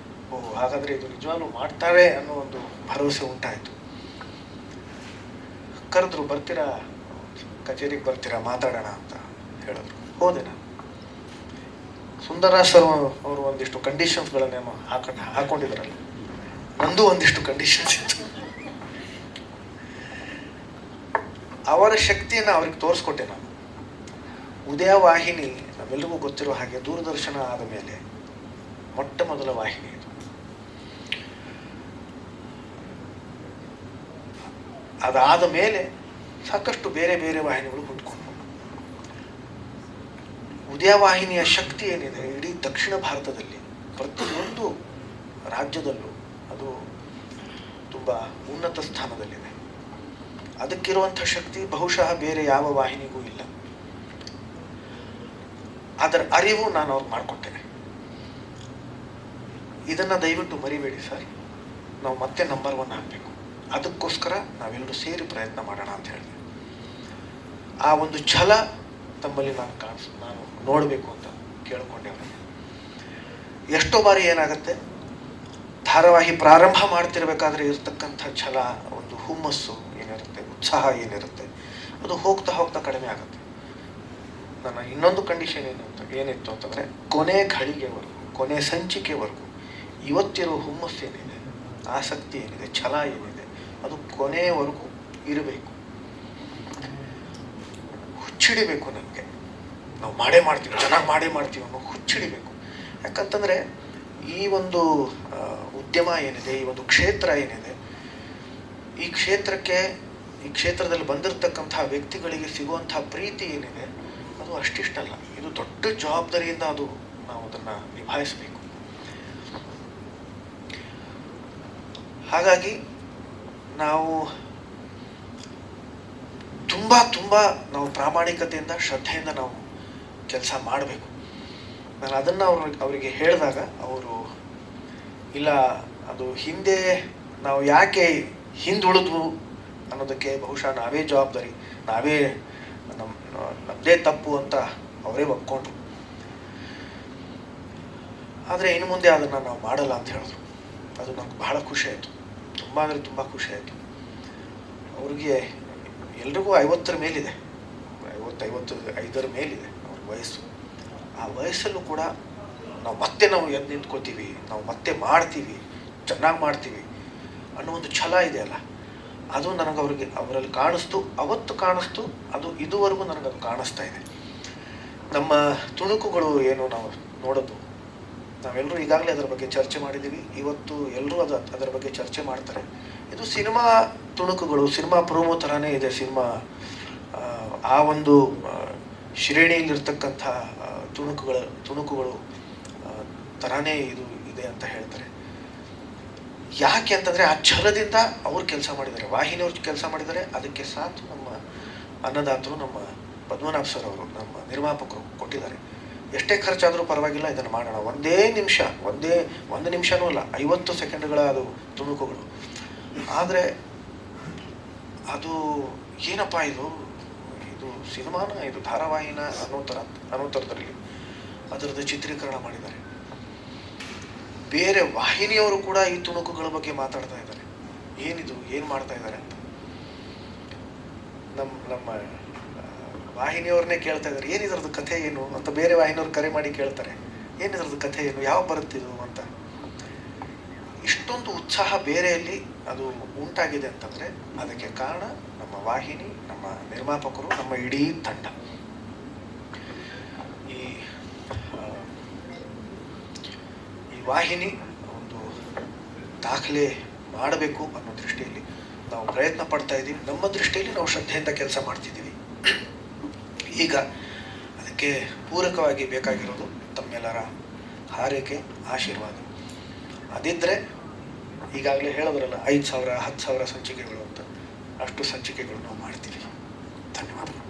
ಹಾಗಾದರೆ ಇದು ನಿಜವಾಗ್ಲೂ ಮಾಡ್ತಾರೆ ಅನ್ನೋ ಒಂದು ಭರವಸೆ ಉಂಟಾಯಿತು. ಕರೆದ್ರು, ಬರ್ತೀರಾ ಕಚೇರಿಗೆ, ಬರ್ತೀರಾ ಮಾತಾಡೋಣ ಅಂತ ಹೇಳಿದ್ರು. ಹೋದೆ ನಾನು. ಸುಂದರರಾಜ್ ಸರ್ ಅವರು ಒಂದಿಷ್ಟು ಕಂಡೀಷನ್ಸ್ಗಳನ್ನೇನೋ ಹಾಕೊಂಡಿದ್ರಲ್ಲ, ನಂದು ಒಂದಿಷ್ಟು ಕಂಡೀಷನ್ಸ್ ಇತ್ತು. ಅವರ ಶಕ್ತಿಯನ್ನು ಅವ್ರಿಗೆ ತೋರಿಸ್ಕೊಟ್ಟೆ ನಾನು. ಉದಯ ವಾಹಿನಿ ನಮ್ಮೆಲ್ಲರಿಗೂ ಗೊತ್ತಿರೋ ಹಾಗೆ ದೂರದರ್ಶನ ಆದ ಮೇಲೆ ಮೊಟ್ಟ ಮೊದಲ ವಾಹಿನಿ ಇದು. ಅದಾದ ಮೇಲೆ ಸಾಕಷ್ಟು ಬೇರೆ ಬೇರೆ ವಾಹಿನಿಗಳು ಹುಟ್ಕೊಂಡು, ಉದಯ ವಾಹಿನಿಯ ಶಕ್ತಿ ಏನಿದೆ ಇಡೀ ದಕ್ಷಿಣ ಭಾರತದಲ್ಲಿ ಪ್ರತಿಯೊಂದು ರಾಜ್ಯದಲ್ಲೂ ಅದು ತುಂಬ ಉನ್ನತ ಸ್ಥಾನದಲ್ಲಿದೆ. ಅದಕ್ಕಿರುವಂಥ ಶಕ್ತಿ ಬಹುಶಃ ಬೇರೆ ಯಾವ ವಾಹಿನಿಗೂ ಇಲ್ಲ. ಅದರ ಅರಿವು ನಾನು ಅವ್ರಿಗೆ ಮಾಡಿಕೊಟ್ಟೇನೆ. ಇದನ್ನು ದಯವಿಟ್ಟು ಮರಿಬೇಡಿ ಸರ್, ನಾವು ಮತ್ತೆ ನಂಬರ್ 1 ಆಗಬೇಕು, ಅದಕ್ಕೋಸ್ಕರ ನಾವೆಲ್ಲರೂ ಸೇರಿ ಪ್ರಯತ್ನ ಮಾಡೋಣ ಅಂತ ಹೇಳಿದೆ. ಆ ಒಂದು ಛಲ ತಮ್ಮಲ್ಲಿ ನಾನು ನೋಡಬೇಕು ಅಂತ ಕೇಳಿಕೊಂಡೆ ಅವರಿಗೆ. ಎಷ್ಟೋ ಬಾರಿ ಏನಾಗುತ್ತೆ, ಧಾರಾವಾಹಿ ಪ್ರಾರಂಭ ಮಾಡ್ತಿರ್ಬೇಕಾದ್ರೆ ಇರ್ತಕ್ಕಂಥ ಛಲ, ಒಂದು ಹುಮ್ಮಸ್ಸು ಏನಿರುತ್ತೆ, ಉತ್ಸಾಹ ಏನಿರುತ್ತೆ, ಅದು ಹೋಗ್ತಾ ಹೋಗ್ತಾ ಕಡಿಮೆ ಆಗುತ್ತೆ. ನನ್ನ ಇನ್ನೊಂದು ಕಂಡೀಷನ್ ಏನಿತ್ತು ಅಂತಂದರೆ, ಕೊನೆ ಘಳಿಗೆವರೆಗೂ, ಕೊನೆ ಸಂಚಿಕೆವರೆಗೂ ಇವತ್ತಿರೋ ಹುಮ್ಮಸ್ಸು ಏನಿದೆ, ಆಸಕ್ತಿ ಏನಿದೆ, ಛಲ ಏನಿದೆ, ಅದು ಕೊನೆಯವರೆಗೂ ಇರಬೇಕು. ಹುಚ್ಚಿಡಿಬೇಕು ನನಗೆ, ನಾವು ಮಾಡ್ತೀವಿ, ಚೆನ್ನಾಗಿ ಮಾಡ್ತೀವಿ ಅನ್ನೋ ಹುಚ್ಚಿಡಿಬೇಕು. ಯಾಕಂತಂದರೆ ಈ ಒಂದು ಉದ್ಯಮ ಏನಿದೆ, ಈ ಒಂದು ಕ್ಷೇತ್ರ ಏನಿದೆ, ಈ ಕ್ಷೇತ್ರದಲ್ಲಿ ಬಂದಿರತಕ್ಕಂಥ ವ್ಯಕ್ತಿಗಳಿಗೆ ಸಿಗುವಂಥ ಪ್ರೀತಿ ಏನಿದೆ, ಅದು ಅಷ್ಟಿಷ್ಟಲ್ಲ. ಇದು ದೊಡ್ಡ ಜವಾಬ್ದಾರಿಯಿಂದ ನಾವು ಅದನ್ನು ನಿಭಾಯಿಸಬೇಕು. ಹಾಗಾಗಿ ನಾವು ತುಂಬ ನಾವು ಪ್ರಾಮಾಣಿಕತೆಯಿಂದ, ಶ್ರದ್ಧೆಯಿಂದ ನಾವು ಕೆಲಸ ಮಾಡಬೇಕು. ನಾನು ಅದನ್ನು ಅವರಿಗೆ ಹೇಳಿದಾಗ ಅವರು ಇಲ್ಲ, ಅದು ಹಿಂದೆ ನಾವು ಯಾಕೆ ಹಿಂದುಳಿದ್ವು ಅನ್ನೋದಕ್ಕೆ ಬಹುಶಃ ನಾವೇ ಜವಾಬ್ದಾರಿ, ನಾವೇ ನಮ್ಮದೇ ತಪ್ಪು ಅಂತ ಅವರೇ ಒಪ್ಕೊಂಡ್ರು. ಆದರೆ ಇನ್ನು ಮುಂದೆ ಅದನ್ನು ನಾವು ಮಾಡಲ್ಲ ಅಂತ ಹೇಳಿದ್ರು. ಅದು ನಮ್ಗೆ ಬಹಳ ಖುಷಿ ಆಯಿತು, ತುಂಬ ಅಂದರೆ ತುಂಬ ಖುಷಿ ಆಯಿತು. ಅವ್ರಿಗೆ ಎಲ್ರಿಗೂ 50ರ ಮೇಲಿದೆ, 55 ಮೇಲಿದೆ ಅವ್ರ ವಯಸ್ಸು. ಆ ವಯಸ್ಸಲ್ಲೂ ಕೂಡ ನಾವು ಎದ್ದು ನಿಂತ್ಕೋತೀವಿ, ನಾವು ಮತ್ತೆ ಮಾಡ್ತೀವಿ, ಚೆನ್ನಾಗಿ ಮಾಡ್ತೀವಿ ಅನ್ನೋ ಒಂದು ಛಲ ಇದೆಯಲ್ಲ, ಅದು ಅವರಲ್ಲಿ ಕಾಣಿಸ್ತು, ಅವತ್ತು ಕಾಣಿಸ್ತು, ಅದು ಇದುವರೆಗೂ ನನಗದು ಕಾಣಿಸ್ತಾ ಇದೆ. ನಮ್ಮ ತುಣುಕುಗಳು ಏನು ನಾವು ನೋಡೋದು, ನಾವೆಲ್ಲರೂ ಈಗಾಗಲೇ ಅದರ ಬಗ್ಗೆ ಚರ್ಚೆ ಮಾಡಿದ್ದೀವಿ. ಇವತ್ತು ಎಲ್ಲರೂ ಅದರ ಬಗ್ಗೆ ಚರ್ಚೆ ಮಾಡ್ತಾರೆ. ಇದು ಸಿನಿಮಾ ತುಣುಕುಗಳು, ಸಿನಿಮಾ ಪ್ರೋಮೋ ಥರನೇ ಇದೆ. ಸಿನಿಮಾ ಆ ಒಂದು ಶ್ರೇಣಿಯಲ್ಲಿರ್ತಕ್ಕಂಥ ತುಣುಕುಗಳು ಥರನೇ ಇದು ಇದೆ ಅಂತ ಹೇಳ್ತಾರೆ. ಯಾಕೆ ಅಂತಂದರೆ ಆ ಛಲದಿಂದ ಅವ್ರು ಕೆಲಸ ಮಾಡಿದ್ದಾರೆ, ವಾಹಿನಿಯವ್ರು ಕೆಲಸ ಮಾಡಿದ್ದಾರೆ. ಅದಕ್ಕೆ ಸಾಥ್ ನಮ್ಮ ಅನ್ನದಾತರು, ನಮ್ಮ ಪದ್ಮನಾಭ ಸರ್ ಅವರು, ನಮ್ಮ ನಿರ್ಮಾಪಕರು ಕೊಟ್ಟಿದ್ದಾರೆ. ಎಷ್ಟೇ ಖರ್ಚಾದರೂ ಪರವಾಗಿಲ್ಲ, ಇದನ್ನು ಮಾಡೋಣ. ಒಂದು ನಿಮಿಷನೂ ಅಲ್ಲ, 50 ಸೆಕೆಂಡ್ಗಳ ಅದು ತುಣುಕುಗಳು. ಆದರೆ ಅದು ಏನಪ್ಪ ಇದು ಸಿನಿಮಾನ, ಇದು ಧಾರಾವಾಹಿನ ಅನ್ನೋ ಥರದಲ್ಲಿ ಅದರದ್ದು ಚಿತ್ರೀಕರಣ ಮಾಡಿದ್ದಾರೆ. ಬೇರೆ ವಾಹಿನಿಯವರು ಕೂಡ ಈ ತುಣುಕುಗಳ ಬಗ್ಗೆ ಮಾತಾಡ್ತಾ ಇದ್ದಾರೆ. ಏನು ಮಾಡ್ತಾ ಇದ್ದಾರೆ ಅಂತ ನಮ್ಮ ವಾಹಿನಿಯವ್ರನ್ನೇ ಕೇಳ್ತಾ ಇದ್ದಾರೆ, ಏನಿದ್ರದ್ದು ಕಥೆ ಏನು ಅಂತ. ಬೇರೆ ವಾಹಿನಿಯವ್ರು ಕರೆ ಮಾಡಿ ಕೇಳ್ತಾರೆ, ಏನಿದ್ರದ್ದು ಕಥೆ ಏನು, ಯಾವ ಬರುತ್ತಿದ್ದು ಅಂತ. ಇಷ್ಟೊಂದು ಉತ್ಸಾಹ ಬೇರೆಯಲ್ಲಿ ಅದು ಉಂಟಾಗಿದೆ ಅಂತಂದರೆ ಅದಕ್ಕೆ ಕಾರಣ ನಮ್ಮ ವಾಹಿನಿ, ನಮ್ಮ ನಿರ್ಮಾಪಕರು, ನಮ್ಮ ಇಡೀ ತಂಡ. ಈ ವಾಹಿನಿ ಒಂದು ದಾಖಲೆ ಮಾಡಬೇಕು ಅನ್ನೋ ದೃಷ್ಟಿಯಲ್ಲಿ ನಾವು ಪ್ರಯತ್ನ ಪಡ್ತಾ ಇದ್ದೀವಿ. ನಮ್ಮ ದೃಷ್ಟಿಯಲ್ಲಿ ನಾವು ಶ್ರದ್ಧೆಯಿಂದ ಕೆಲಸ ಮಾಡ್ತಿದ್ದೀವಿ. ಈಗ ಅದಕ್ಕೆ ಪೂರಕವಾಗಿ ಬೇಕಾಗಿರೋದು ತಮ್ಮೆಲ್ಲರ ಹಾರೈಕೆ, ಆಶೀರ್ವಾದ. ಅದಿದ್ದರೆ ಈಗಾಗಲೇ ಹೇಳಿದ್ರಲ್ಲ 5,000 10,000 ಸಂಚಿಕೆಗಳು ಅಂತ, ಅಷ್ಟು ಸಂಚಿಕೆಗಳು ನಾವು ಮಾಡ್ತೀವಿ. ಧನ್ಯವಾದಗಳು.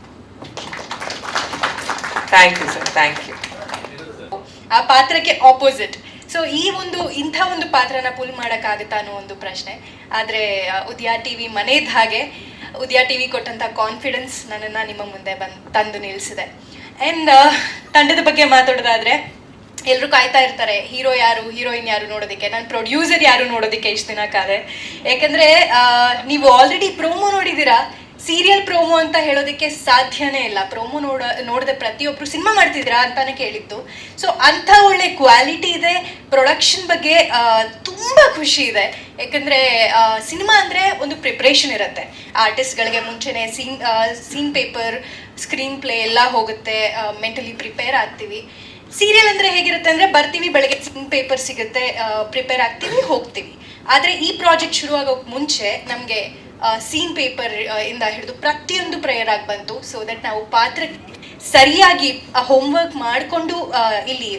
Thank you sir, thank you. ಆ ಪಾತ್ರಕ್ಕೆ ಆಪೋಸಿಟ್. ಸೊ ಇಂಥ ಒಂದು ಪಾತ್ರನ ಪುಲ್ ಮಾಡೋಕ್ಕಾಗುತ್ತಾ ಅನ್ನೋ ಒಂದು ಪ್ರಶ್ನೆ. ಆದರೆ ಉದಯ ಟಿವಿ ಮನೆಯದ ಹಾಗೆ ಉದಯ ಟಿವಿ ಕೊಟ್ಟಂಥ ಕಾನ್ಫಿಡೆನ್ಸ್ ನನ್ನನ್ನು ನಿಮ್ಮ ಮುಂದೆ ತಂದು ನಿಲ್ಲಿಸಿದೆ. ಆ್ಯಂಡ್ ತಂಡದ ಬಗ್ಗೆ ಮಾತಾಡೋದಾದರೆ, ಎಲ್ಲರೂ ಕಾಯ್ತಾ ಇರ್ತಾರೆ ಹೀರೋ ಯಾರು, ಹೀರೋಯಿನ್ ಯಾರು ನೋಡೋದಕ್ಕೆ. ನಾನು ಪ್ರೊಡ್ಯೂಸರ್ ಯಾರು ನೋಡೋದಕ್ಕೆ ಇಷ್ಟು ದಿನ ಕಾದೆ. ಯಾಕಂದರೆ ನೀವು ಆಲ್ರೆಡಿ ಪ್ರೋಮೋ ನೋಡಿದ್ದೀರಾ. ಸೀರಿಯಲ್ ಪ್ರೋಮೋ ಅಂತ ಹೇಳೋದಕ್ಕೆ ಸಾಧ್ಯನೇ ಇಲ್ಲ. ಪ್ರೋಮೋ ನೋಡದೆ ಪ್ರತಿಯೊಬ್ಬರು ಸಿನಿಮಾ ಮಾಡ್ತಿದ್ದೀರಾ ಅಂತಾನೆ ಕೇಳಿತ್ತು. ಸೊ ಅಂಥ ಒಳ್ಳೆ ಕ್ವಾಲಿಟಿ ಇದೆ. ಪ್ರೊಡಕ್ಷನ್ ಬಗ್ಗೆ ತುಂಬ ಖುಷಿ ಇದೆ. ಯಾಕಂದರೆ ಸಿನಿಮಾ ಅಂದರೆ ಒಂದು ಪ್ರಿಪ್ರೇಷನ್ ಇರುತ್ತೆ. ಆರ್ಟಿಸ್ಟ್ಗಳಿಗೆ ಮುಂಚೆನೇ ಸೀನ್ ಪೇಪರ್, ಸ್ಕ್ರೀನ್ ಪ್ಲೇ ಎಲ್ಲ ಹೋಗುತ್ತೆ, ಮೆಂಟಲಿ ಪ್ರಿಪೇರ್ ಆಗ್ತೀವಿ. ಸೀರಿಯಲ್ ಅಂದರೆ ಹೇಗಿರುತ್ತೆ ಅಂದರೆ ಬರ್ತೀವಿ, ಬೆಳಗ್ಗೆ ಸೀನ್ ಪೇಪರ್ ಸಿಗುತ್ತೆ, ಪ್ರಿಪೇರ್ ಆಗ್ತೀವಿ, ಹೋಗ್ತೀವಿ. ಆದರೆ ಈ ಪ್ರಾಜೆಕ್ಟ್ ಶುರುವಾಗೋಕ್ಕೆ ಮುಂಚೆ ನಮಗೆ ಸೀನ್ ಪೇಪರ್ ಇಂದ ಹಿಡಿದು ಪ್ರತಿಯೊಂದು ಪ್ರೇಯರ್ ಆಗಿ ಬಂತು. ಸೊ ದಟ್ ನಾವು ಪಾತ್ರಕ್ಕೆ ಸರಿಯಾಗಿ ಹೋಮ್ವರ್ಕ್ ಮಾಡಿಕೊಂಡು ಇಲ್ಲಿ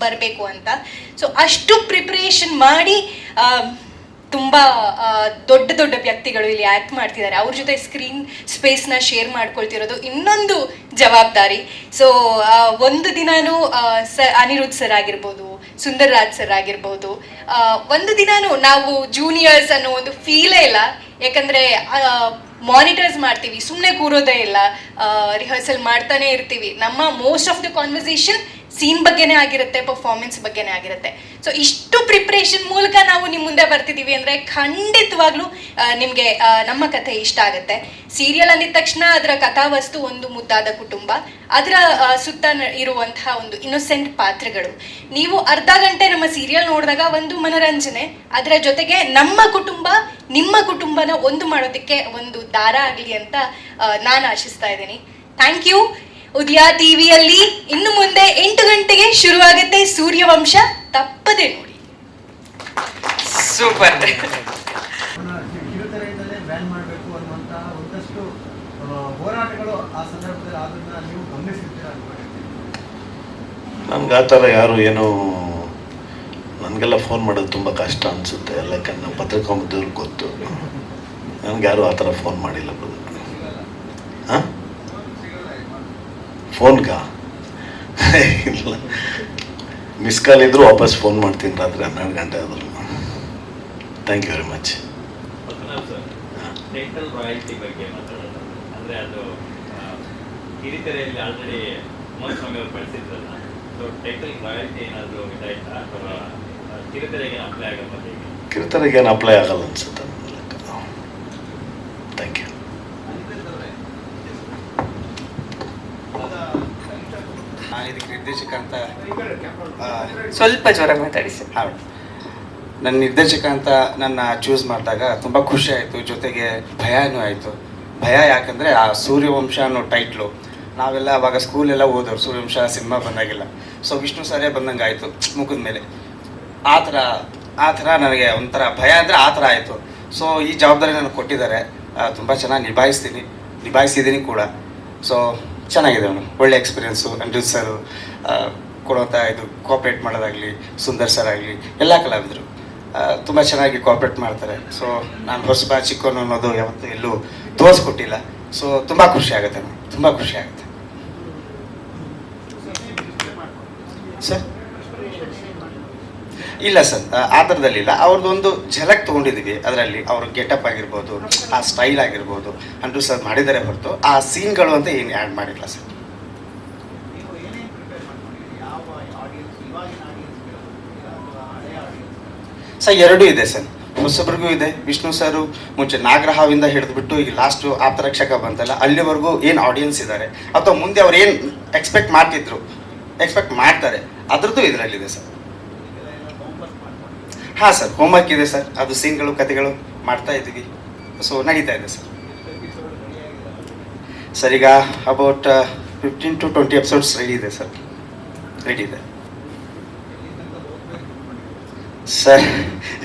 ಬರಬೇಕು ಅಂತ. ಸೊ ಅಷ್ಟು ಪ್ರಿಪ್ರೇಷನ್ ಮಾಡಿ ತುಂಬ ದೊಡ್ಡ ವ್ಯಕ್ತಿಗಳು ಇಲ್ಲಿ ಆ್ಯಕ್ಟ್ ಮಾಡ್ತಿದ್ದಾರೆ. ಅವ್ರ ಜೊತೆ ಸ್ಕ್ರೀನ್ ಸ್ಪೇಸ್ನ ಶೇರ್ ಮಾಡ್ಕೊಳ್ತಿರೋದು ಇನ್ನೊಂದು ಜವಾಬ್ದಾರಿ. ಸೊ ಒಂದು ದಿನಾನು ಅನಿರುದ್ಧ್ ಸರ್ ಆಗಿರ್ಬೋದು, ಸುಂದರ್ ರಾಜ್ ಸರ್ ಆಗಿರ್ಬೋದು, ಒಂದು ದಿನಾನು ನಾವು ಜೂನಿಯರ್ಸ್ ಅನ್ನೋ ಒಂದು ಫೀಲೇ ಇಲ್ಲ. ಯಾಕಂದರೆ ಮಾನಿಟರ್ಸ್ ಮಾಡ್ತೀವಿ, ಸುಮ್ಮನೆ ಕೂರೋದೇ ಇಲ್ಲ, ರಿಹರ್ಸಲ್ ಮಾಡ್ತಾನೆ ಇರ್ತೀವಿ. ನಮ್ಮ most of the conversation scene ಬಗ್ಗೆನೇ ಆಗಿರುತ್ತೆ, ಪರ್ಫಾರ್ಮೆನ್ಸ್ ಬಗ್ಗೆನೇ ಆಗಿರುತ್ತೆ. ಸೊ ಇಷ್ಟು ಪ್ರಿಪ್ರೇಷನ್ ಮೂಲಕ ನಾವು ನಿಮ್ಮ ಮುಂದೆ ಬರ್ತಿದ್ದೀವಿ ಅಂದರೆ ಖಂಡಿತವಾಗ್ಲೂ ನಿಮಗೆ ನಮ್ಮ ಕಥೆ ಇಷ್ಟ ಆಗುತ್ತೆ. ಸೀರಿಯಲ್ ಅಂದಿದ ತಕ್ಷಣ ಅದರ ಕಥಾವಸ್ತು ಒಂದು ಮುದ್ದಾದ ಕುಟುಂಬ, ಅದರ ಸುತ್ತ ಇರುವಂತಹ ಒಂದು ಇನ್ನೊಸೆಂಟ್ ಪಾತ್ರಗಳು. ನೀವು ಅರ್ಧ ಗಂಟೆ ನಮ್ಮ ಸೀರಿಯಲ್ ನೋಡಿದಾಗ ಒಂದು ಮನರಂಜನೆ, ಅದರ ಜೊತೆಗೆ ನಮ್ಮ ಕುಟುಂಬ ನಿಮ್ಮ ಕುಟುಂಬನ ಒಂದು ಮಾಡೋದಕ್ಕೆ ಒಂದು ದಾರ ಆಗಲಿ ಅಂತ ನಾನು ಆಶಿಸ್ತಾ ಇದ್ದೀನಿ. Thank you. ಉದಯ ಟಿವಿಯಲ್ಲಿ ಇನ್ನು ಮುಂದೆ 8 ಗಂಟೆಗೆ ಶುರುವಾಗುತ್ತೆ ಸೂರ್ಯವಂಶ, ತಪ್ಪದೆ ನೋಡಿ. ಸೂಪರ್. ಕಿರುತೆರೆಯಿಂದಲೇ ಬ್ಯಾನ್ ಮಾಡಬೇಕು ಅನ್ನುವಂತಹ ಒಂದಷ್ಟು ಹೋರಾಟಗಳು ಆ ಸಂದರ್ಭದಲ್ಲಿ ಅದನ್ನ ನೀವು ಗಮನಿಸಿರ್ತೀರ ಅನ್ಕೊಂಡಿರ್ತೀನಿ. ನನ್ಗೆ ಆ ಥರ ಯಾರು ಏನೋ ನನಗೆಲ್ಲ ಫೋನ್ ಮಾಡೋದು ತುಂಬ ಕಷ್ಟ ಅನಿಸುತ್ತೆ. ಎಲ್ಲ ನಮ್ಮ ಪತ್ರಿಕೋದ್ಯವ್ರಿಗೆ ಗೊತ್ತು. ನನಗೆ ಯಾರು ಆ ಥರ ಫೋನ್ ಮಾಡಿಲ್ಲ ಬ್ರದರ್. ಹಾಂ, ಫೋನ್ಗಾ ಇಲ್ಲ, ಮಿಸ್ ಕಾಲ್ ಇದ್ದರೂ ವಾಪಸ್ ಫೋನ್ ಮಾಡ್ತೀನಿ ರಾತ್ರಿ 12 ಗಂಟೆ ಆದರೂ. Thank you very much. Title royalty ಬಗ್ಗೆ ಮಾತಾಡೋದು ಅಂದರೆ ಅದು ಕಿರಿತೆರೆಯಲ್ಲಿ ಆಲ್ರೆಡಿ ಕುಮಾರಸ್ವಾಮಿ ಅವರು ಬಳಸಿದ್ರಲ್ಲ, ಸೊ ಟೈಟಲ್ ರಾಯಲ್ಟಿ ಏನಾದರೂ ಇದಾಯ್ತಾ ಅಥವಾ ಕಿರಿತೆರೆಗೆ ಅಪ್ಲೈ ಆಗೋ ಬಗ್ಗೆ? ಕಿರುತೆರೆಗೆ ಏನು ಅಪ್ಲೈ ಆಗಲ್ಲ ಅನ್ಸುತ್ತೆ ನನ್ನ ಲೆಕ್ಕ. Thank you. ನಾನು ಇದಕ್ಕೆ ನಿರ್ದೇಶಕ ಅಂತ ಸ್ವಲ್ಪ ಜೋರಾಗಿ ಮಾತಾಡಿ ಸರ್. ಹೌದು, ನನ್ನ ನಿರ್ದೇಶಕ ಅಂತ ನನ್ನ ಚೂಸ್ ಮಾಡಿದಾಗ ತುಂಬ ಖುಷಿ ಆಯಿತು, ಜೊತೆಗೆ ಭಯನೂ ಆಯಿತು. ಭಯ ಯಾಕಂದರೆ ಆ ಸೂರ್ಯವಂಶ ಅನ್ನೋ ಟೈಟ್ಲು ನಾವೆಲ್ಲ ಅವಾಗ ಸ್ಕೂಲೆಲ್ಲ ಓದೋರು, ಸೂರ್ಯವಂಶ ಸಿನಿಮಾ ಬಂದಾಗಿಲ್ಲ. ಸೊ ವಿಷ್ಣು ಸರೇ ಬಂದಂಗೆ ಆಯಿತು ಮುಖದ ಮೇಲೆ. ಆ ಥರ ನನಗೆ ಒಂಥರ ಭಯ ಅಂದರೆ ಆ ಥರ ಆಯಿತು. ಸೊ ಈ ಜವಾಬ್ದಾರಿ ನನಗೆ ಕೊಟ್ಟಿದ್ದಾರೆ, ತುಂಬ ಚೆನ್ನಾಗಿ ನಿಭಾಯಿಸಿದ್ದೀನಿ ಕೂಡ. ಸೊ ಚೆನ್ನಾಗಿದೆ ಅವನು, ಒಳ್ಳೆ ಎಕ್ಸ್ಪೀರಿಯೆನ್ಸು. ಅನಿರುದ್ಧ್ ಸರ್ ಕೊಡುವಂಥ ಇದು ಕೋಆಪ್ರೇಟ್ ಮಾಡೋದಾಗಲಿ, ಸುಂದರ್ ಸರ್ ಆಗಲಿ, ಎಲ್ಲ ಕಲಾವಿದರು ತುಂಬ ಚೆನ್ನಾಗಿ ಕೋಆಪ್ರೇಟ್ ಮಾಡ್ತಾರೆ. ಸೊ ನಾನು ಹೊಸಬ ಚಿಕ್ಕವನು ಅನ್ನೋದು ಯಾವತ್ತೂ ಎಲ್ಲೂ ತೋರಿಸ್ಕೊಟ್ಟಿಲ್ಲ. ಸೊ ತುಂಬ ಖುಷಿ ಆಗುತ್ತೆ, ತುಂಬ ಖುಷಿ ಆಗುತ್ತೆ ಸರ್. ಇಲ್ಲ ಸರ್, ಆ ಥರದಲ್ಲಿಲ್ಲ. ಅವ್ರದ್ದೊಂದು ಝಲಕ್ ತೊಗೊಂಡಿದ್ದೀವಿ ಅದರಲ್ಲಿ. ಅವ್ರ ಗೆಟಪ್ ಆಗಿರ್ಬೋದು, ಆ ಸ್ಟೈಲ್ ಆಗಿರ್ಬೋದು, ಅನಿರುದ್ಧ್ ಸರ್ ಮಾಡಿದ್ದಾರೆ ಹೊರತು ಆ ಸೀನ್ಗಳು ಅಂತ ಏನು ಆ್ಯಡ್ ಮಾಡಿಲ್ಲ ಸರ್. ಸರ್ ಎರಡೂ ಇದೆ ಸರ್, ಹೊಸಬ್ರಿಗೂ ಇದೆ. ವಿಷ್ಣು ಸರು ಮುಂಚೆ ನಾಗರಹಾವಿಂದ ಹಿಡಿದ್ಬಿಟ್ಟು ಈಗ ಲಾಸ್ಟು ಆಪ್ತರಕ್ಷಕ ಬಂತಲ್ಲ, ಅಲ್ಲಿವರೆಗೂ ಏನು ಆಡಿಯನ್ಸ್ ಇದ್ದಾರೆ ಅಥವಾ ಮುಂದೆ ಅವ್ರು ಏನು ಎಕ್ಸ್ಪೆಕ್ಟ್ ಮಾಡ್ತಾರೆ ಅದರದ್ದು ಇದರಲ್ಲಿದೆ ಸರ್. ಹಾಂ ಸರ್, ಹೋಮ್ವರ್ಕ್ ಇದೆ ಸರ್, ಅದು ಸೀನ್ಗಳು ಕಥೆಗಳು ಮಾಡ್ತಾ ಇದ್ದೀವಿ. ಸೊ ನಡೀತಾ ಇದೆ ಸರ್. ಸರ್ ಈಗ ಅಬೌಟ್ 15 to 20 ಎಪಿಸೋಡ್ಸ್ ರೆಡಿ ಇದೆ ಸರ್, ರೆಡಿ ಇದೆ ಸರ್.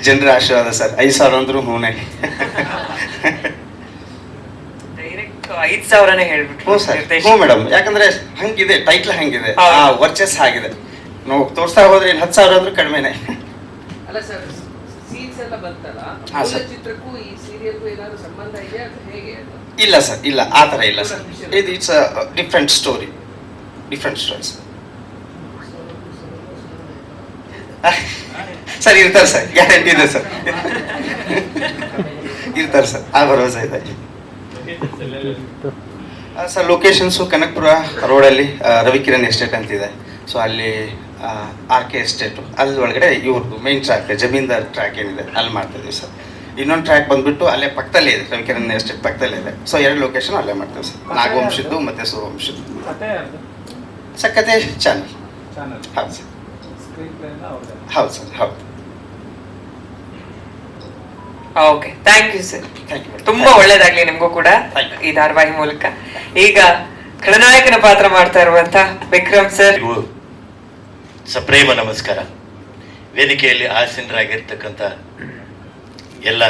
ಜನರ ಆಶೀರ್ವಾದ ಸರ್, 5,000 ಅಂದ್ರೂ ಹೂನೇ. ಡೈರೆಕ್ಟ್ 5,000ನೇ ಹೇಳ್ಬಿಟ್ಟು. ಹ್ಞೂ ಸರ್, ಹ್ಞೂ ಮೇಡಮ್, ಯಾಕಂದ್ರೆ ಹಂಗಿದೆ ಟೈಟ್ಲ್, ಹಂಗಿದೆ ಆ ವರ್ಚಸ್ ಆಗಿದೆ. ನಾವು ತೋರಿಸ್ತಾ ಹೋದ್ರೆ 10,000 ಅಂದ್ರೂ ಕಡಿಮೆನೆ. ಅಲ್ಲ ಸರ್, ಸೀನ್ಸ್ ಎಲ್ಲ ಬಂತಲ್ಲ, ಹಾ, ಸರ್. ಚಿತ್ರಕ್ಕೂ ಈ ಸೀರಿಯಲ್ಗೂ ಏನಾದ್ರು ಸಂಬಂಧ ಇದೆಯಾ ಅಥವಾ ಹೇಗೆ? ಇಲ್ಲ ಸರ್, ಇಲ್ಲ, ಆ ಥರ ಇಲ್ಲ ಸರ್. ಇದು it's different story sir. Sir ಇರ್ತಾರೆ ಸರ್, ಗ್ಯಾರಂಟಿ ಇದೆ ಸರ್. ಇರ್ತಾರೆ ಸರ್, ಆ ಭರವಸೆ ಇದೆ ಸರ್. ಲೊಕೇಶನ್ಸು ಕನಕಪುರ ರೋಡಲ್ಲಿ ರವಿಕಿರಣ್ ಎಸ್ಟೇಟ್ ಅಂತಿದೆ. ಸೊ ಅಲ್ಲಿ RK ಎಸ್ಟೇಟು, ಅಲ್ಲಿ ಒಳಗಡೆ ಇವ್ರದ್ದು ಮೇನ್ ಟ್ರ್ಯಾಕ್, ಜಮೀನ್ದಾರ್ ಟ್ರ್ಯಾಕ್ ಏನಿದೆ ಅಲ್ಲಿ ಮಾಡ್ತಿದ್ದೀವಿ ಸರ್. ಇನ್ನೊಂದು ಟ್ರ್ಯಾಕ್ ಬಂದ್ಬಿಟ್ಟು ಅಲ್ಲೇ ಪಕ್ಕದಲ್ಲೇ ಇದೆ, ರವಿಕಿರಣ್ ಎಸ್ಟೇಟ್ ಪಕ್ಕದಲ್ಲೇ ಇದೆ. ಸೊ 2 ಲೊಕೇಶನ್ ಅಲ್ಲೇ ಮಾಡ್ತೀವಿ ಸರ್, ನಾಗವಂಶದ್ದು ಮತ್ತು ಸುವಂಶದ್ದು. ಸರ್ ಕತೆ ಚಾನಲ್. ಹೌದು ಸರ್, ಹೌದು ಸರ್, ಹೌದು. Okay, thank you sir. Thank you. ತುಂಬಾ ಒಳ್ಳೇದಾಗ್ಲಿ ನಿಮ್ಗೂ ಕೂಡ ಈ ಧಾರಾವಾಹಿ ಮೂಲಕ. ಈಗ ಖಳನಾಯಕನ ಪಾತ್ರ ಮಾಡ್ತಾ ಇರುವಂತ ವಿಕ್ರಮ್ ಸರ್. ಸಪ್ರೇಮ ನಮಸ್ಕಾರ. ವೇದಿಕೆಯಲ್ಲಿ ಆಸೀನರಾಗಿರ್ತಕ್ಕಂಥ ಎಲ್ಲ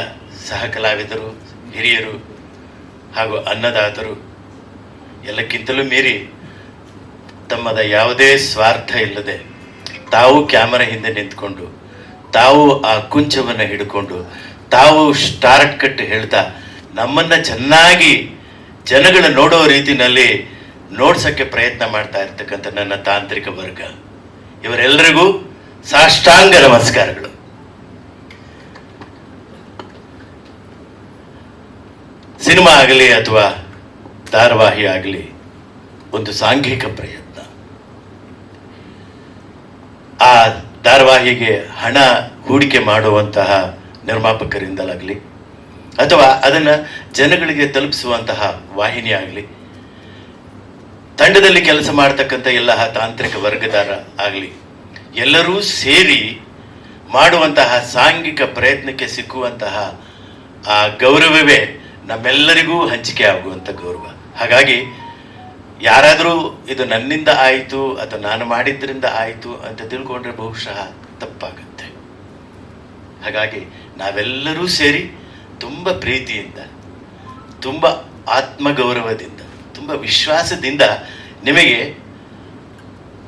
ಸಹ ಕಲಾವಿದರು, ಹಿರಿಯರು ಹಾಗೂ ಅನ್ನದಾತರು, ಎಲ್ಲಕ್ಕಿಂತಲೂ ಮೀರಿ ತಮ್ಮದ ಯಾವುದೇ ಸ್ವಾರ್ಥ ಇಲ್ಲದೆ ತಾವು ಕ್ಯಾಮರಾ ಹಿಂದೆ ನಿಂತ್ಕೊಂಡು, ತಾವು ಆ ಕುಂಚವನ್ನು ಹಿಡ್ಕೊಂಡು, ತಾವು ಸ್ಟಾರ್ಟ್ ಕಟ್ ಹೇಳ್ತಾ ನಮ್ಮನ್ನು ಚೆನ್ನಾಗಿ ಜನಗಳು ನೋಡೋ ರೀತಿಯಲ್ಲಿ ನೋಡ್ಸೋಕ್ಕೆ ಪ್ರಯತ್ನ ಮಾಡ್ತಾ ಇರ್ತಕ್ಕಂಥ ನನ್ನ ತಾಂತ್ರಿಕ ವರ್ಗ, ಇವರೆಲ್ಲರಿಗೂ ಸಾಷ್ಟಾಂಗ ನಮಸ್ಕಾರಗಳು. ಸಿನಿಮಾ ಆಗಲಿ ಅಥವಾ ಧಾರಾವಾಹಿ ಆಗಲಿ ಒಂದು ಸಾಂಘಿಕ ಪ್ರಯತ್ನ. ಆ ಧಾರಾವಾಹಿಗೆ ಹಣ ಹೂಡಿಕೆ ಮಾಡುವಂತಹ ನಿರ್ಮಾಪಕರಿಂದಲಾಗಲಿ ಅಥವಾ ಅದನ್ನು ಜನಗಳಿಗೆ ತಲುಪಿಸುವಂತಹ ವಾಹಿನಿ ಆಗಲಿ, ತಂಡದಲ್ಲಿ ಕೆಲಸ ಮಾಡ್ತಕ್ಕಂಥ ಎಲ್ಲ ತಾಂತ್ರಿಕ ವರ್ಗದಾರ ಆಗಲಿ, ಎಲ್ಲರೂ ಸೇರಿ ಮಾಡುವಂತಹ ಸಾಂಘಿಕ ಪ್ರಯತ್ನಕ್ಕೆ ಸಿಕ್ಕುವಂತಹ ಆ ಗೌರವವೇ ನಮ್ಮೆಲ್ಲರಿಗೂ ಹಂಚಿಕೆ ಆಗುವಂಥ ಗೌರವ. ಹಾಗಾಗಿ ಯಾರಾದರೂ ಇದು ನನ್ನಿಂದ ಆಯಿತು ಅಥವಾ ನಾನು ಮಾಡಿದ್ರಿಂದ ಆಯಿತು ಅಂತ ತಿಳ್ಕೊಂಡ್ರೆ ಬಹುಶಃ ತಪ್ಪಾಗುತ್ತೆ. ಹಾಗಾಗಿ ನಾವೆಲ್ಲರೂ ಸೇರಿ ತುಂಬ ಪ್ರೀತಿಯಿಂದ, ತುಂಬ ಆತ್ಮಗೌರವದಿಂದ, ತುಂಬ ವಿಶ್ವಾಸದಿಂದ ನಿಮಗೆ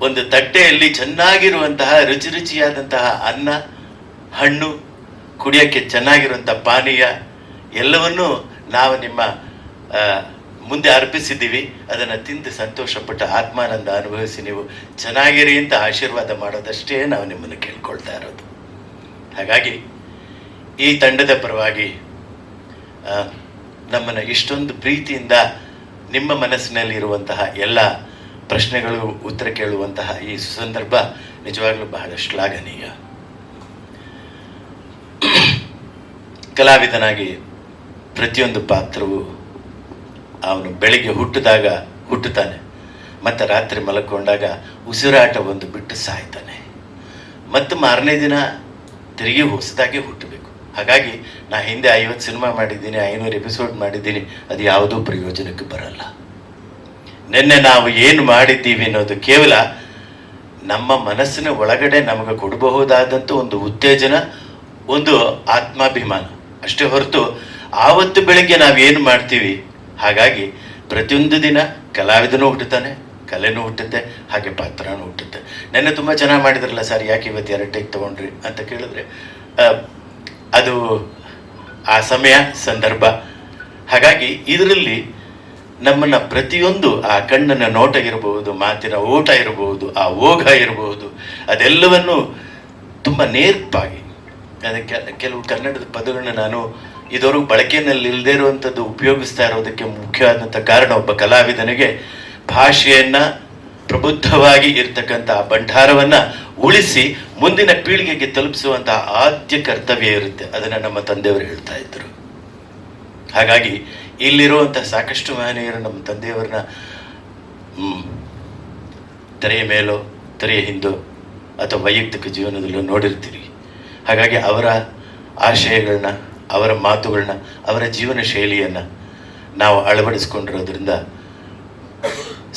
ಒಂದು ತಟ್ಟೆಯಲ್ಲಿ ಚೆನ್ನಾಗಿರುವಂತಹ ರುಚಿ ರುಚಿಯಾದಂತಹ ಅನ್ನ, ಹಣ್ಣು, ಕುಡಿಯೋಕ್ಕೆ ಚೆನ್ನಾಗಿರುವಂಥ ಪಾನೀಯ ಎಲ್ಲವನ್ನೂ ನಾವು ನಿಮ್ಮ ಮುಂದೆ ಅರ್ಪಿಸಿದ್ದೀವಿ. ಅದನ್ನು ತಿಂದು ಸಂತೋಷಪಟ್ಟು ಆತ್ಮಾನಂದ ಅನುಭವಿಸಿ ನೀವು ಚೆನ್ನಾಗಿರಿ ಅಂತ ಆಶೀರ್ವಾದ ಮಾಡೋದಷ್ಟೇ ನಾವು ನಿಮ್ಮನ್ನು ಕೇಳ್ಕೊಳ್ತಾ ಇರೋದು. ಹಾಗಾಗಿ ಈ ತಂಡದ ಪರವಾಗಿ ನಮ್ಮನ್ನು ಇಷ್ಟೊಂದು ಪ್ರೀತಿಯಿಂದ ನಿಮ್ಮ ಮನಸ್ಸಿನಲ್ಲಿ ಇರುವಂತಹ ಎಲ್ಲ ಪ್ರಶ್ನೆಗಳು ಉತ್ತರ ಕೇಳುವಂತಹ ಈ ಸಂದರ್ಭ ನಿಜವಾಗ್ಲೂ ಬಹಳ ಶ್ಲಾಘನೀಯ. ಕಲಾವಿದನಾಗಿ ಪ್ರತಿಯೊಂದು ಪಾತ್ರವು ಅವನು ಬೆಳಿಗ್ಗೆ ಹುಟ್ಟುತ್ತಾನೆ, ಮತ್ತು ರಾತ್ರಿ ಮಲಕೊಂಡಾಗ ಉಸಿರಾಟ ಒಂದು ಬಿಟ್ಟು ಸಾಯ್ತಾನೆ, ಮತ್ತು ಮಾರನೇ ದಿನ ತಿರುಗಿ ಹೊಸದಾಗಿ ಹುಟ್ಟಬೇಕು. ಹಾಗಾಗಿ ನಾ ಹಿಂದೆ 50 ಸಿನಿಮಾ ಮಾಡಿದ್ದೀನಿ, 500 ಎಪಿಸೋಡ್ ಮಾಡಿದ್ದೀನಿ, ಅದು ಯಾವುದೂ ಪ್ರಯೋಜನಕ್ಕೆ ಬರಲ್ಲ. ನಿನ್ನೆ ನಾವು ಏನು ಮಾಡಿದ್ದೀವಿ ಅನ್ನೋದು ಕೇವಲ ನಮ್ಮ ಮನಸ್ಸಿನ ಒಳಗಡೆ ನಮಗೆ ಕೊಡಬಹುದಾದಂಥ ಒಂದು ಉತ್ತೇಜನ, ಒಂದು ಆತ್ಮಾಭಿಮಾನ ಅಷ್ಟೇ ಹೊರತು ಆವತ್ತು ಬೆಳಗ್ಗೆ ನಾವೇನು ಮಾಡ್ತೀವಿ. ಹಾಗಾಗಿ ಪ್ರತಿಯೊಂದು ದಿನ ಕಲಾವಿದನೂ ಹುಟ್ಟುತ್ತಾನೆ, ಕಲೆನೂ ಹುಟ್ಟುತ್ತೆ, ಹಾಗೆ ಪಾತ್ರನೂ ಹುಟ್ಟುತ್ತೆ. ನೆನ್ನೆ ತುಂಬ ಚೆನ್ನಾಗಿ ಮಾಡಿದ್ರಲ್ಲ ಸರ್, ಯಾಕೆ ಇವತ್ತು 2 ಟೇಕ್ ತೊಗೊಂಡ್ರಿ ಅಂತ ಕೇಳಿದ್ರೆ ಅದು ಆ ಸಮಯ ಸಂದರ್ಭ. ಹಾಗಾಗಿ ಇದರಲ್ಲಿ ನಮ್ಮನ್ನು ಪ್ರತಿಯೊಂದು ಆ ಕಣ್ಣಿನ ನೋಟ ಇರಬಹುದು, ಮಾತಿನ ಓಟ ಇರಬಹುದು, ಆ ಓಘ ಇರಬಹುದು, ಅದೆಲ್ಲವನ್ನು ತುಂಬ ನೇರ್ಪಾಗಿ, ಅದಕ್ಕೆ ಕೆಲವು ಕನ್ನಡದ ಪದಗಳನ್ನ ನಾನು ಇದುವರೆಗೂ ಬಳಕೆಯಲ್ಲಿ ಇಲ್ಲದೇ ಇರುವಂಥದ್ದು ಉಪಯೋಗಿಸ್ತಾ ಇರೋದಕ್ಕೆ ಮುಖ್ಯವಾದಂಥ ಕಾರಣ, ಒಬ್ಬ ಕಲಾವಿದನಿಗೆ ಭಾಷೆಯನ್ನು ಪ್ರಬುದ್ಧವಾಗಿ ಇರ್ತಕ್ಕಂಥ ಭಂಡಾರವನ್ನು ಉಳಿಸಿ ಮುಂದಿನ ಪೀಳಿಗೆಗೆ ತಲುಪಿಸುವಂತಹ ಆದ್ಯ ಕರ್ತವ್ಯ ಇರುತ್ತೆ. ಅದನ್ನು ನಮ್ಮ ತಂದೆಯವರು ಹೇಳ್ತಾ ಇದ್ದರು. ಹಾಗಾಗಿ ಇಲ್ಲಿರುವಂತಹ ಸಾಕಷ್ಟು ಮಹನೀಯರು ನಮ್ಮ ತಂದೆಯವರನ್ನ ತೆರೆಯ ಮೇಲೋ ತೆರೆಯ ಹಿಂದೋ ಅಥವಾ ವೈಯಕ್ತಿಕ ಜೀವನದಲ್ಲೂ ನೋಡಿರ್ತೀರಿ. ಹಾಗಾಗಿ ಅವರ ಆಶಯಗಳನ್ನ, ಅವರ ಮಾತುಗಳನ್ನ, ಅವರ ಜೀವನ ಶೈಲಿಯನ್ನು ನಾವು ಅಳವಡಿಸ್ಕೊಂಡಿರೋದ್ರಿಂದ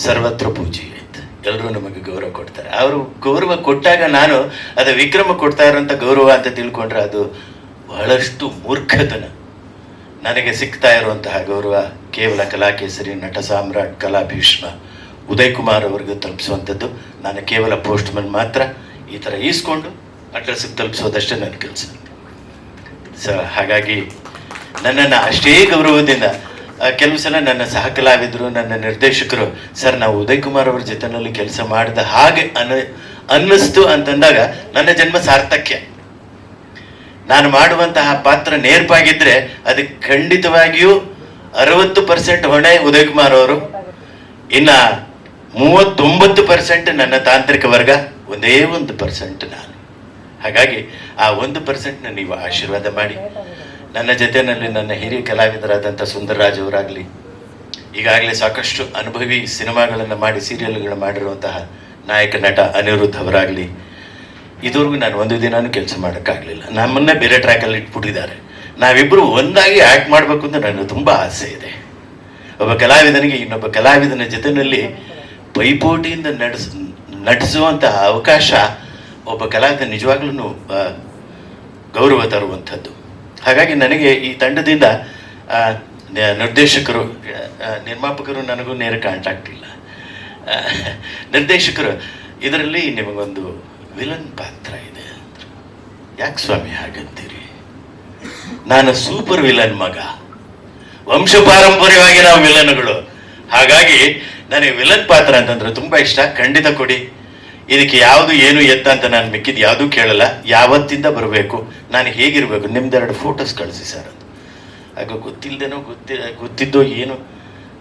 ಸರ್ವತ್ರ ಪೂಜೆ ಅಂತ ಎಲ್ಲರೂ ನಮಗೆ ಗೌರವ ಕೊಡ್ತಾರೆ. ಅವರು ಗೌರವ ಕೊಟ್ಟಾಗ ನಾನು ಅದು ವಿಕ್ರಮ ಕೊಡ್ತಾ ಇರೋಂಥ ಗೌರವ ಅಂತ ತಿಳ್ಕೊಂಡ್ರೆ ಅದು ಬಹಳಷ್ಟು ಮೂರ್ಖತನ. ನನಗೆ ಸಿಗ್ತಾ ಇರುವಂತಹ ಗೌರವ ಕೇವಲ ಕಲಾಕೇಸರಿ, ನಟ ಸಾಮ್ರಾಟ್, ಕಲಾಭೀಷ್ಮ, ಉದಯ್ ಕುಮಾರ್ ಅವರಿಗೆ ತಲುಪಿಸುವಂಥದ್ದು. ನಾನು ಕೇವಲ ಪೋಸ್ಟ್ಮನ್ ಮಾತ್ರ. ಈ ಥರ ಈಸ್ಕೊಂಡು ಅಡ್ರೆಸ್ಗೆ ತಲುಪಿಸೋದಷ್ಟೇ ನನ್ನ ಕೆಲಸ. ಹಾಗಾಗಿ ನನ್ನನ್ನು ಅಷ್ಟೇ ಗೌರವದಿಂದ ಕೆಲವು ಸಲ ನನ್ನ ಸಹ ಕಲಾವಿದರು, ನನ್ನ ನಿರ್ದೇಶಕರು, ಸರ್ ನಾವು ಉದಯ್ ಕುಮಾರ್ ಅವ್ರ ಜೊತೆನಲ್ಲಿ ಕೆಲಸ ಮಾಡಿದ ಹಾಗೆ ಅನ್ನಿಸ್ತು ಅಂತಂದಾಗ ನನ್ನ ಜನ್ಮ ಸಾರ್ಥಕ್ಯ. ನಾನು ಮಾಡುವಂತಹ ಪಾತ್ರ ನೇರ್ಪಾಗಿದ್ದರೆ ಅದಕ್ಕೆ ಖಂಡಿತವಾಗಿಯೂ 60% ಹೊಣೆ ಉದಯ್ ಕುಮಾರ್ ಅವರು, ಇನ್ನು 39% ನನ್ನ ತಾಂತ್ರಿಕ ವರ್ಗ, 1% ನಾನು. ಹಾಗಾಗಿ ಆ 1% ನೀವು ಆಶೀರ್ವಾದ ಮಾಡಿ. ನನ್ನ ಜೊತೆಯಲ್ಲಿ ನನ್ನ ಹಿರಿಯ ಕಲಾವಿದರಾದಂಥ ಸುಂದರರಾಜ್ ಅವರಾಗಲಿ, ಈಗಾಗಲೇ ಸಾಕಷ್ಟು ಅನುಭವಿ ಸಿನಿಮಾಗಳನ್ನು ಮಾಡಿ ಸೀರಿಯಲ್ಗಳು ಮಾಡಿರುವಂತಹ ನಾಯಕ ನಟ ಅನಿರುದ್ಧ್ ಅವರಾಗಲಿ, ಇದುವರೆಗೂ ನಾನು ಒಂದು ದಿನಾನೂ ಕೆಲಸ ಮಾಡೋಕ್ಕಾಗಲಿಲ್ಲ. ನಮ್ಮನ್ನೇ ಬೇರೆ ಟ್ರ್ಯಾಕಲ್ಲಿ ಇಟ್ಬಿಟ್ಟಿದ್ದಾರೆ. ನಾವಿಬ್ಬರು ಒಂದಾಗಿ ಆ್ಯಕ್ಟ್ ಮಾಡಬೇಕು ಅಂತ ನನಗೆ ತುಂಬ ಆಸೆ ಇದೆ. ಒಬ್ಬ ಕಲಾವಿದನಿಗೆ ಇನ್ನೊಬ್ಬ ಕಲಾವಿದನ ಜೊತೆಯಲ್ಲಿ ಪೈಪೋಟಿಯಿಂದ ನಟಿಸುವಂತಹ ಅವಕಾಶ ಒಬ್ಬ ಕಲಾವಿದ ನಿಜವಾಗ್ಲೂ ಗೌರವ ತರುವಂಥದ್ದು. ಹಾಗಾಗಿ ನನಗೆ ಈ ತಂಡದಿಂದ ನಿರ್ದೇಶಕರು, ನಿರ್ಮಾಪಕರು ನನಗೂ ನೇರ ಕಾಂಟ್ಯಾಕ್ಟ್ ಇಲ್ಲ. ನಿರ್ದೇಶಕರು, ಇದರಲ್ಲಿ ನಿಮಗೊಂದು ವಿಲನ್ ಪಾತ್ರ ಇದೆ ಅಂದರು. ಯಾಕೆ ಸ್ವಾಮಿ ಹಾಗಂತೀರಿ? ನಾನು ಸೂಪರ್ ವಿಲನ್ ಮಗ, ವಂಶ ಪಾರಂಪರ್ಯವಾಗಿ ನಾವು ವಿಲನ್ಗಳು. ಹಾಗಾಗಿ ನನಗೆ ವಿಲನ್ ಪಾತ್ರ ಅಂತಂದ್ರೆ ತುಂಬ ಇಷ್ಟ. ಖಂಡಿತ ಕೊಡಿ. ಇದಕ್ಕೆ ಯಾವುದು ಏನು ಎತ್ತ ಅಂತ ನಾನು ಮಿಕ್ಕಿದ್ದು ಯಾವುದೂ ಕೇಳಲ್ಲ. ಯಾವತ್ತಿಂದ ಬರಬೇಕು, ನಾನು ಹೇಗಿರಬೇಕು, ನಿಮ್ದೆರಡು ಫೋಟೋಸ್ ಕಳಿಸಿ ಸರ್ ಅಂತ. ಆಗ ಗೊತ್ತಿಲ್ಲದೇನೋ ಗೊತ್ತಿದ್ದೋ ಏನು,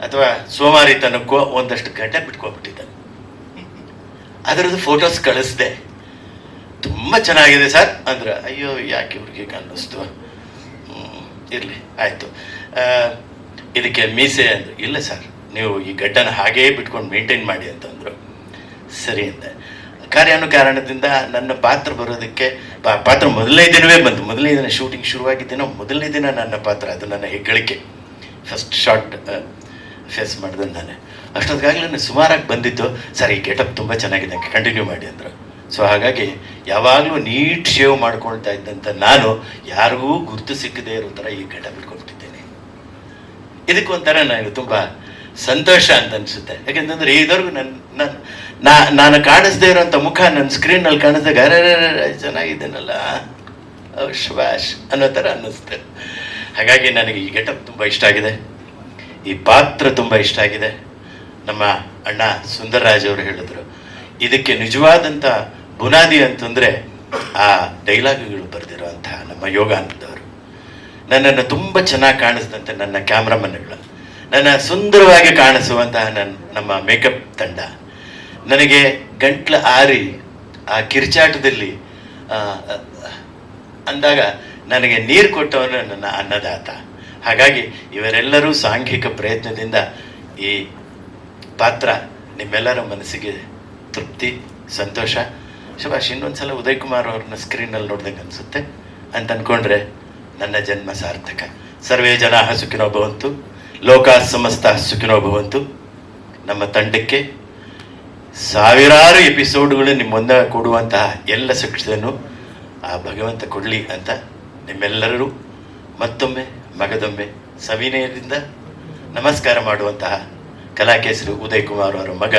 ಅಥವಾ ಸೋಮಾರಿತನಕ್ಕೋ ಒಂದಷ್ಟು ಗಂಟೆ ಬಿಟ್ಕೊಬಿಟ್ಟಿದ್ದೆ. ಅದರದ್ದು ಫೋಟೋಸ್ ಕಳಿಸ್ದೆ. ತುಂಬ ಚೆನ್ನಾಗಿದೆ ಸರ್ ಅಂದ್ರೆ, ಅಯ್ಯೋ ಯಾಕೆ ಇವ್ರಿಗೆ ಅನ್ನಿಸ್ತು, ಇರಲಿ ಆಯಿತು. ಇದಕ್ಕೆ ಮೀಸೆ ಅಂದರು. ಇಲ್ಲ ಸರ್, ನೀವು ಈ ಗಡ್ಡನ ಹಾಗೇ ಬಿಟ್ಕೊಂಡು ಮೇಂಟೈನ್ ಮಾಡಿ ಅಂತಂದರು. ಸರಿ ಅಂದೆ. ಕಾರ್ಯಾನುಕಾರಣದಿಂದ ನನ್ನ ಪಾತ್ರ ಬರೋದಕ್ಕೆ ಪಾತ್ರ ಮೊದಲನೇ ದಿನವೇ ಬಂತು. ಮೊದಲನೇ ದಿನ ಶೂಟಿಂಗ್ ಶುರುವಾಗಿದ್ದೇನೋ ಮೊದಲನೇ ದಿನ ನನ್ನ ಪಾತ್ರ, ಅದು ನನ್ನ ಹೆಗ್ಗಳಿಕೆ. ಫಸ್ಟ್ ಶಾರ್ಟ್ ಫೇಸ್ ಮಾಡಿದೆ ನಾನೇ. ಅಷ್ಟೊತ್ತಿಗಾಗಲೇ ಸುಮಾರಾಗಿ ಬಂದಿತ್ತು. ಸರ್ ಈ ಗೆಟಪ್ ತುಂಬ ಚೆನ್ನಾಗಿದೆ, ಕಂಟಿನ್ಯೂ ಮಾಡಿ ಅಂದರು. ಸೊ ಹಾಗಾಗಿ ಯಾವಾಗಲೂ ನೀಟ್ ಶೇವ್ ಮಾಡ್ಕೊಳ್ತಾ ಇದ್ದಂಥ ನಾನು ಯಾರಿಗೂ ಗುರುತು ಸಿಕ್ಕದೇ ಇರೋ ಥರ ಈ ಗೆಟಪ್ ಇಟ್ಕೊಳ್ತಿದ್ದೇನೆ. ಇದಕ್ಕೊಂಥರ ನನಗೆ ತುಂಬ ಸಂತೋಷ ಅಂತ ಅನಿಸುತ್ತೆ. ಯಾಕೆಂತಂದರೆ ಇದುವರೆಗೂ ನಾನು ಕಾಣಿಸ್ದೇ ಇರೋಂಥ ಮುಖ ನನ್ನ ಸ್ಕ್ರೀನಲ್ಲಿ ಕಾಣಿಸ್ದಾಗ ಅರೆ ಚೆನ್ನಾಗಿದ್ದೇನಲ್ಲ ಶುಭಾಷ್ ಅನ್ನೋ ಥರ ಅನ್ನಿಸ್ತೆ. ಹಾಗಾಗಿ ನನಗೆ ಈ ಗೆಟಪ್ ತುಂಬ ಇಷ್ಟ ಆಗಿದೆ. ಈ ಪಾತ್ರ ತುಂಬ ಇಷ್ಟ ಆಗಿದೆ. ನಮ್ಮ ಅಣ್ಣ ಸುಂದರರಾಜ್ ಅವರು ಹೇಳಿದ್ರು, ಇದಕ್ಕೆ ನಿಜವಾದಂಥ ಬುನಾದಿ ಅಂತಂದರೆ ಆ ಡೈಲಾಗುಗಳು ಬರೆದಿರುವಂತಹ ನಮ್ಮ ಯೋಗಾನಂದವರು. ನನ್ನನ್ನು ತುಂಬ ಚೆನ್ನಾಗಿ ಕಾಣಿಸಿದಂತೆ ನನ್ನ ಕ್ಯಾಮ್ರಾಮನ್ಗಳು, ನನ್ನ ಸುಂದರವಾಗಿ ಕಾಣಿಸುವಂತಹ ನಮ್ಮ ಮೇಕಪ್ ತಂಡ, ನನಗೆ ಗಂಟ್ಲು ಆರಿ ಆ ಕಿರ್ಚಾಟದಲ್ಲಿ ಅಂದಾಗ ನನಗೆ ನೀರು ಕೊಟ್ಟವನು ನನ್ನ ಅನ್ನದಾತ. ಹಾಗಾಗಿ ಇವರೆಲ್ಲರೂ ಸಾಂಘಿಕ ಪ್ರಯತ್ನದಿಂದ ಈ ಪಾತ್ರ ನಿಮ್ಮೆಲ್ಲರ ಮನಸ್ಸಿಗೆ ತೃಪ್ತಿ, ಸಂತೋಷ. ಶಭಾಷ್, ಇನ್ನೊಂದ್ಸಲ ಉದಯ್ ಕುಮಾರ್ ಅವ್ರನ್ನ ಸ್ಕ್ರೀನಲ್ಲಿ ನೋಡ್ದಂಗೆ ಅನಿಸುತ್ತೆ ಅಂತ ಅಂದ್ಕೊಂಡ್ರೆ ನನ್ನ ಜನ್ಮ ಸಾರ್ಥಕ. ಸರ್ವೇ ಜನಾಃ ಸುಖಿನೋ ಭವಂತು, ಲೋಕಾ ಸಮಸ್ತ ಸುಖಿನೋ ಭವಂತು. ನಮ್ಮ ತಂಡಕ್ಕೆ ಸಾವಿರಾರು ಎಪಿಸೋಡ್ಗಳು ನಿಮ್ಮ ಮುಂದೆ ಕೊಡುವಂತಹ ಎಲ್ಲ ಶಿಕ್ಷೆಯನ್ನು ಆ ಭಗವಂತ ಕೊಡಲಿ ಅಂತ ನಿಮ್ಮೆಲ್ಲರೂ ಮತ್ತೊಮ್ಮೆ ಮಗದೊಮ್ಮೆ ಸವಿನಯದಿಂದ ನಮಸ್ಕಾರ ಮಾಡುವಂತಹ ಕಲಾಕೇಸರಿ ಉದಯ್ ಕುಮಾರ್ ಅವರ ಮಗ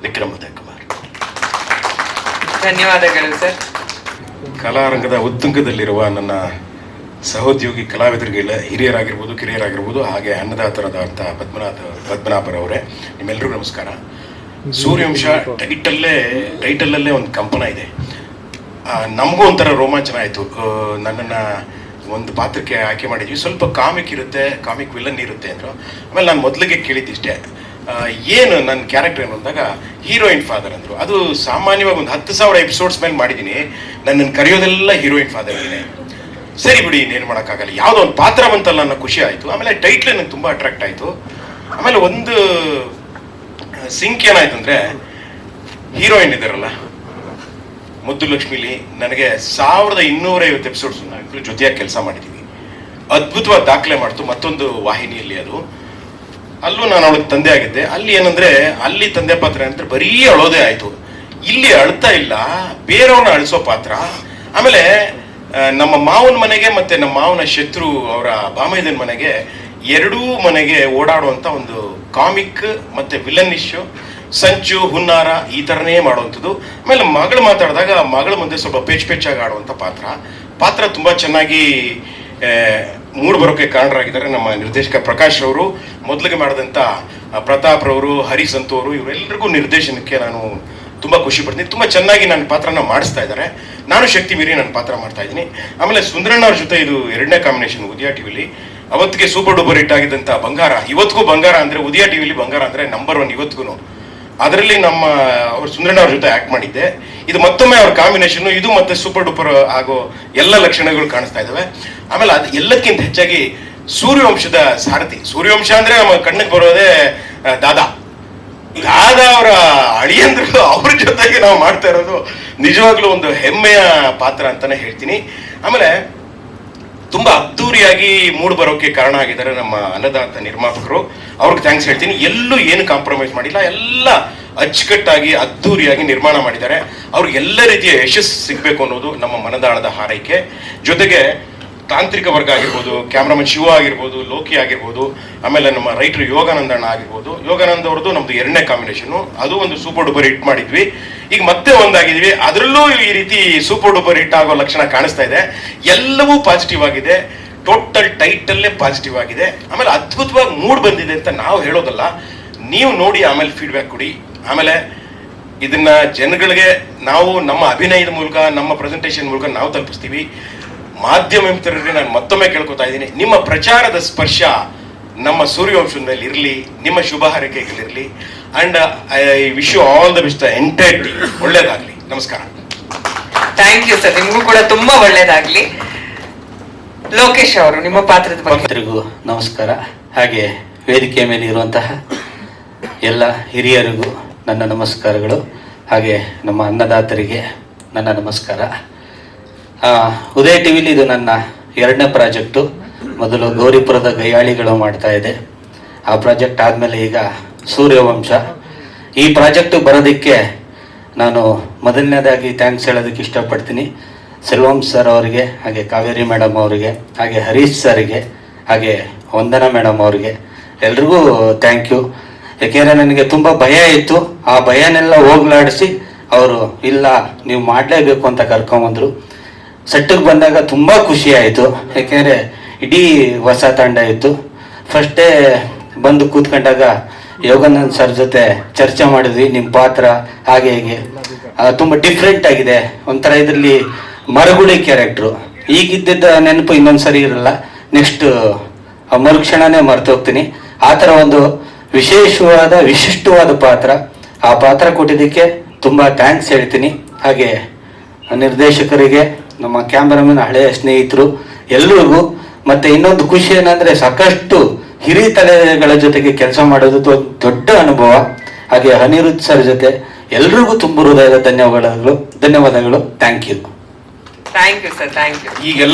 ವಿಕ್ರಮ್ ಉದಯ್ ಕುಮಾರ್. ಧನ್ಯವಾದಗಳು ಸರ್. ಕಲಾರಂಗದ ಉತ್ತುಂಗದಲ್ಲಿರುವ ನನ್ನ ಸಹೋದ್ಯೋಗಿ ಕಲಾವಿದರಿಗೆ, ಹಿರಿಯರಾಗಿರ್ಬೋದು, ಕಿರಿಯರಾಗಿರ್ಬೋದು, ಹಾಗೆ ಅನ್ನದಾತರಾದಂಥ ಪದ್ಮನಾಭರವರೇ, ನಿಮ್ಮೆಲ್ಲರಿಗೂ ನಮಸ್ಕಾರ. ಸೂರ್ಯವಂಶ ಟೈಟಲ್ಲೇ ಒಂದು ಕಂಪನ ಇದೆ. ನಮಗೂ ಒಂಥರ ರೋಮಾಂಚನ ಆಯಿತು. ನನ್ನನ್ನು ಒಂದು ಪಾತ್ರಕ್ಕೆ ಆಯ್ಕೆ ಮಾಡಿದ್ವಿ. ಸ್ವಲ್ಪ ಕಾಮಿಕ್ ಇರುತ್ತೆ, ಕಾಮಿಕ್ ವಿಲನ್ ಇರುತ್ತೆ ಅಂದರು. ಆಮೇಲೆ ನಾನು ಮೊದಲಿಗೆ ಕೇಳಿದ್ದಿಷ್ಟೇ, ಏನು ನನ್ನ ಕ್ಯಾರೆಕ್ಟರ್ ಏನು ಅಂದಾಗ ಹೀರೋಯಿನ್ ಫಾದರ್ ಅಂದರು. ಅದು ಸಾಮಾನ್ಯವಾಗಿ ಒಂದು 10,000 ಎಪಿಸೋಡ್ಸ್ ಮೇಲೆ ಮಾಡಿದ್ದೀನಿ. ನನ್ನನ್ನು ಕರೆಯೋದೆಲ್ಲ ಹೀರೋಯಿನ್ ಫಾದರ್ ಇದೆ. ಸರಿ ಬಿಡಿ, ಇನ್ನೇನು ಮಾಡೋಕ್ಕಾಗಲ್ಲ, ಯಾವುದೋ ಒಂದು ಪಾತ್ರ ಬಂತಲ್ಲ ಅನ್ನೋ ಖುಷಿ ಆಯಿತು. ಆಮೇಲೆ ಟೈಟ್ಲ್ ನನಗೆ ತುಂಬ ಅಟ್ರಾಕ್ಟ್ ಆಯಿತು. ಆಮೇಲೆ ಒಂದು ಸಿಂಕ್ ಏನಾಯ್ತು ಅಂದರೆ, ಹೀರೋಯಿನ್ ಇದ್ದಾರಲ್ಲ ಮುದ್ದು ಲಕ್ಷ್ಮಿಲಿ, ನನಗೆ 1250 ಎಪಿಸೋಡ್ಸ್ ನಾವು ಜೊತೆಯಾಗಿ ಕೆಲಸ ಮಾಡಿದ್ದೀವಿ. ಅದ್ಭುತವಾದ ದಾಖಲೆ ಮಾಡ್ತು ಮತ್ತೊಂದು ವಾಹಿನಿಯಲ್ಲಿ. ಅಲ್ಲೂ ನಾನು ಅವಳಿಗೆ ತಂದೆ ಆಗಿದ್ದೆ. ಅಲ್ಲಿ ಏನಂದರೆ, ಅಲ್ಲಿ ತಂದೆ ಪಾತ್ರ ಅಂದರೆ ಬರೀ ಅಳೋದೇ ಆಯಿತು. ಇಲ್ಲಿ ಅಳ್ತಾ ಇಲ್ಲ, ಬೇರೆಯವ್ರನ್ನ ಅಳಿಸೋ ಪಾತ್ರ. ಆಮೇಲೆ ನಮ್ಮ ಮಾವನ ಮನೆಗೆ ಮತ್ತು ನಮ್ಮ ಮಾವನ ಶತ್ರು ಅವರ ಬಾಮೈದನ ಮನೆಗೆ, ಎರಡೂ ಮನೆಗೆ ಓಡಾಡುವಂಥ ಒಂದು ಕಾಮಿಕ್ ಮತ್ತು ವಿಲನ್ನಿಶು, ಸಂಚು ಹುನ್ನಾರ ಈ ಥರನೇ ಮಾಡುವಂಥದ್ದು. ಆಮೇಲೆ ಮಗಳು ಮಾತಾಡಿದಾಗ ಮಗಳ ಮುಂದೆ ಸ್ವಲ್ಪ ಪೇಚಾಗಿ ಆಡುವಂಥ ಪಾತ್ರ ತುಂಬ ಚೆನ್ನಾಗಿ ಮೂಡ್ ಬರೋಕ್ಕೆ ಕಾರಣರಾಗಿದ್ದಾರೆ ನಮ್ಮ ನಿರ್ದೇಶಕ ಪ್ರಕಾಶ್ ಅವರು. ಮೊದಲಿಗೆ ಮಾಡಿದಂಥ ಪ್ರತಾಪ್ ರವರು, ಹರೀಶ್ ಅವರು, ಇವರೆಲ್ಲರಿಗೂ ನಿರ್ದೇಶನಕ್ಕೆ ನಾನು ತುಂಬ ಖುಷಿ ಪಡ್ತೀನಿ. ತುಂಬ ಚೆನ್ನಾಗಿ ನನ್ನ ಪಾತ್ರನ ಮಾಡಿಸ್ತಾ ಇದ್ದಾರೆ. ನಾನು ಶಕ್ತಿ ಮೀರಿ ನನ್ನ ಪಾತ್ರ ಮಾಡ್ತಾ ಇದ್ದೀನಿ. ಆಮೇಲೆ ಸುಂದರಣ್ಣ ಅವ್ರ ಜೊತೆ ಇದು 2ನೇ ಕಾಂಬಿನೇಷನ್ ಉದಯ ಟಿವಿಲಿ. ಅವತ್ತಿಗೆ ಸೂಪರ್ ಡೂಪರ್ ಹಿಟ್ ಆಗಿದ್ದಂಥ ಬಂಗಾರ, ಇವತ್ತಿಗೂ ಬಂಗಾರ ಅಂದರೆ, ಉದಯ ಟಿವಿಲಿ ಬಂಗಾರ ಅಂದರೆ ನಂಬರ್ 1 ಇವತ್ತಿಗೂ. ಅದರಲ್ಲಿ ನಮ್ಮ ಅವ್ರ ಸುಂದರಣ್ಣ ಅವ್ರ ಜೊತೆ ಆ್ಯಕ್ಟ್ ಮಾಡಿದ್ದೆ. ಇದು ಮತ್ತೊಮ್ಮೆ ಅವ್ರ ಕಾಂಬಿನೇಷನ್. ಇದು ಮತ್ತೆ ಸೂಪರ್ ಡೂಪರ್ ಆಗೋ ಎಲ್ಲ ಲಕ್ಷಣಗಳು ಕಾಣಿಸ್ತಾ ಇದ್ದಾವೆ. ಆಮೇಲೆ ಅದು ಎಲ್ಲಕ್ಕಿಂತ ಹೆಚ್ಚಾಗಿ ಸೂರ್ಯವಂಶದ ಸಾರಥಿ. ಸೂರ್ಯವಂಶ ಅಂದರೆ ನಮ್ಮ ಕಣ್ಣಿಗೆ ಬರೋದೇ ದಾದಾ ಅವರ ಅಳಿಯಂದ್ರು, ಅವ್ರ ಜೊತೆಗೆ ನಾವು ಮಾಡ್ತಾ ಇರೋದು ನಿಜವಾಗ್ಲೂ ಒಂದು ಹೆಮ್ಮೆಯ ಪಾತ್ರ ಅಂತಾನೆ ಹೇಳ್ತೀನಿ. ಆಮೇಲೆ ತುಂಬಾ ಅದ್ದೂರಿಯಾಗಿ ಮೂಡ್ ಬರೋಕೆ ಕಾರಣ ಆಗಿದ್ದಾರೆ ನಮ್ಮ ಅನ್ನದಾತ ನಿರ್ಮಾಪಕರು. ಅವ್ರಿಗೆ ಥ್ಯಾಂಕ್ಸ್ ಹೇಳ್ತೀನಿ. ಎಲ್ಲೂ ಏನು ಕಾಂಪ್ರಮೈಸ್ ಮಾಡಿಲ್ಲ, ಎಲ್ಲ ಅಚ್ಚುಕಟ್ಟಾಗಿ ಅದ್ದೂರಿಯಾಗಿ ನಿರ್ಮಾಣ ಮಾಡಿದ್ದಾರೆ. ಅವ್ರಿಗೆ ಎಲ್ಲ ರೀತಿಯ ಯಶಸ್ಸು ಸಿಗಬೇಕು ಅನ್ನೋದು ನಮ್ಮ ಮನದಾಳದ ಹಾರೈಕೆ. ಜೊತೆಗೆ ತಾಂತ್ರಿಕ ವರ್ಗ ಆಗಿರ್ಬೋದು, ಕ್ಯಾಮ್ರಾಮನ್ ಶಿವ ಆಗಿರ್ಬೋದು, ಲೋಕಿ ಆಗಿರ್ಬೋದು, ಆಮೇಲೆ ನಮ್ಮ ರೈಟರ್ ಯೋಗಾನಂದಣ್ಣ ಆಗಿರ್ಬೋದು. ಯೋಗಾನಂದ ಅವ್ರದ್ದು ನಮ್ದು 2ನೇ ಕಾಂಬಿನೇಷನು, ಅದು ಒಂದು ಸೂಪರ್ ಡೂಪರ್ ಹಿಟ್ ಮಾಡಿದ್ವಿ. ಈಗ ಮತ್ತೆ ಒಂದಾಗಿದ್ವಿ, ಅದರಲ್ಲೂ ಈ ರೀತಿ ಸೂಪರ್ ಡೂಪರ್ ಹಿಟ್ ಆಗೋ ಲಕ್ಷಣ ಕಾಣಿಸ್ತಾ ಇದೆ. ಎಲ್ಲವೂ ಪಾಸಿಟಿವ್ ಆಗಿದೆ. ಟೋಟಲ್ ಟೈಟಲ್ಲೇ ಪಾಸಿಟಿವ್ ಆಗಿದೆ. ಆಮೇಲೆ ಅದ್ಭುತವಾಗಿ ಮೂಡ್ ಬಂದಿದೆ ಅಂತ ನಾವು ಹೇಳೋದಲ್ಲ, ನೀವು ನೋಡಿ ಆಮೇಲೆ ಫೀಡ್ಬ್ಯಾಕ್ ಕೊಡಿ. ಆಮೇಲೆ ಇದನ್ನ ಜನಗಳಿಗೆ ನಾವು ನಮ್ಮ ಅಭಿನಯದ ಮೂಲಕ, ನಮ್ಮ ಪ್ರೆಸೆಂಟೇಷನ್ ಮೂಲಕ ನಾವು ತಲುಪಿಸ್ತೀವಿ. ಮಾಧ್ಯಮ ಮಿತ್ರರಿಗೆ ನಾನು ಮತ್ತೊಮ್ಮೆ ಕೇಳ್ಕೊತಾ ಇದ್ದೀನಿ, ನಿಮ್ಮ ಪ್ರಚಾರದ ಸ್ಪರ್ಶ ನಮ್ಮ ಸೂರ್ಯವಂಶದ ಮೇಲೆ ಇರಲಿ, ನಿಮ್ಮ ಶುಭ ಹಾರೈಕೆಗಳಿರಲಿ. And I wish you all the best, entire team. ಒಳ್ಳೇದಾಗಲಿ. ನಮಸ್ಕಾರ. Thank you sir. ನಿಮಗೂ ಕೂಡ ತುಂಬಾ ಒಳ್ಳೇದಾಗ್ಲಿ. ಲೋಕೇಶ್ ಅವರು, ನಿಮ್ಮ ಪಾತ್ರದ ಬಗ್ಗೆ. ನಮಸ್ಕಾರ. ಹಾಗೆ ವೇದಿಕೆಯ ಮೇಲೆ ಇರುವಂತಹ ಎಲ್ಲ ಹಿರಿಯರಿಗೂ ನನ್ನ ನಮಸ್ಕಾರಗಳು. ಹಾಗೆ ನಮ್ಮ ಅನ್ನದಾತರಿಗೆ ನನ್ನ ನಮಸ್ಕಾರ. ಉದಯ ಟಿವಿಲಿ ಇದು ನನ್ನ 2ನೇ ಪ್ರಾಜೆಕ್ಟು. ಮೊದಲು ಗೌರಿಪುರದ ಗಯ್ಯಾಳಿಗಳು ಮಾಡ್ತಾ ಇದೆ. ಆ ಪ್ರಾಜೆಕ್ಟ್ ಆದಮೇಲೆ ಈಗ ಸೂರ್ಯವಂಶ. ಈ ಪ್ರಾಜೆಕ್ಟು ಬರೋದಕ್ಕೆ ನಾನು ಮೊದಲನೇದಾಗಿ ಥ್ಯಾಂಕ್ಸ್ ಹೇಳೋದಕ್ಕೆ ಇಷ್ಟಪಡ್ತೀನಿ ಸೆಲ್ವಂ ಸರ್ ಅವರಿಗೆ, ಹಾಗೆ ಕಾವೇರಿ ಮೇಡಮ್ ಅವರಿಗೆ, ಹಾಗೆ ಹರೀಶ್ ಸರ್ಗೆ, ಹಾಗೆ ವಂದನಾ ಮೇಡಮ್ ಅವರಿಗೆ, ಎಲ್ರಿಗೂ ಥ್ಯಾಂಕ್ ಯು. ಯಾಕೆಂದರೆ ನನಗೆ ತುಂಬ ಭಯ ಇತ್ತು. ಆ ಭಯನೆಲ್ಲ ಹೋಗ್ಲಾಡಿಸಿ ಅವರು ಇಲ್ಲ ನೀವು ಮಾಡಲೇಬೇಕು ಅಂತ ಕರ್ಕೊಂಬಂದರು. ಸೆಟ್ಟಿಗೆ ಬಂದಾಗ ತುಂಬ ಖುಷಿ ಆಯಿತು. ಯಾಕೆಂದರೆ ಇಡೀ ಹೊಸ ತಂಡ ಇತ್ತು. ಫಸ್ಟೇ ಬಂದು ಕೂತ್ಕೊಂಡಾಗ ಯೋಗಾನಂದ್ ಸರ್ ಜೊತೆ ಚರ್ಚೆ ಮಾಡಿದ್ವಿ. ನಿಮ್ಮ ಪಾತ್ರ ಹಾಗೆ ಹೇಗೆ ತುಂಬ ಡಿಫ್ರೆಂಟ್ ಆಗಿದೆ, ಒಂಥರ ಇದರಲ್ಲಿ ಮರಗುಳಿ ಕ್ಯಾರೆಕ್ಟ್ರು. ಈಗಿದ್ದ ನೆನಪು ಇನ್ನೊಂದು ಸರಿ ಇರಲ್ಲ, ನೆಕ್ಸ್ಟ್ ಮರುಕ್ಷಣನೇ ಮರ್ತೋಗ್ತೀನಿ. ಆ ಥರ ಒಂದು ವಿಶಿಷ್ಟವಾದ ಪಾತ್ರ. ಆ ಪಾತ್ರ ಕೊಟ್ಟಿದ್ದಕ್ಕೆ ತುಂಬ ಥ್ಯಾಂಕ್ಸ್ ಹೇಳ್ತೀನಿ. ಹಾಗೆ ನಿರ್ದೇಶಕರಿಗೆ, ನಮ್ಮ ಕ್ಯಾಮ್ರಾಮನ್, ಹಳೆಯ ಸ್ನೇಹಿತರು ಎಲ್ರಿಗೂ. ಮತ್ತೆ ಇನ್ನೊಂದು ಖುಷಿ ಏನಂದ್ರೆ ಸಾಕಷ್ಟು ಹಿರಿಯ ತಲೆಗಳ ಜೊತೆಗೆ ಕೆಲಸ ಮಾಡೋದು ದೊಡ್ಡ ಅನುಭವ. ಹಾಗೆ ಅನಿರುದ್ಧ್ ಸರ್ ಜೊತೆ ಎಲ್ರಿಗೂ ತುಂಬ ಹೃದಯದ ಧನ್ಯವಾದಗಳು. Thank you. Thank you sir, thank you. ಈಗೆಲ್ಲ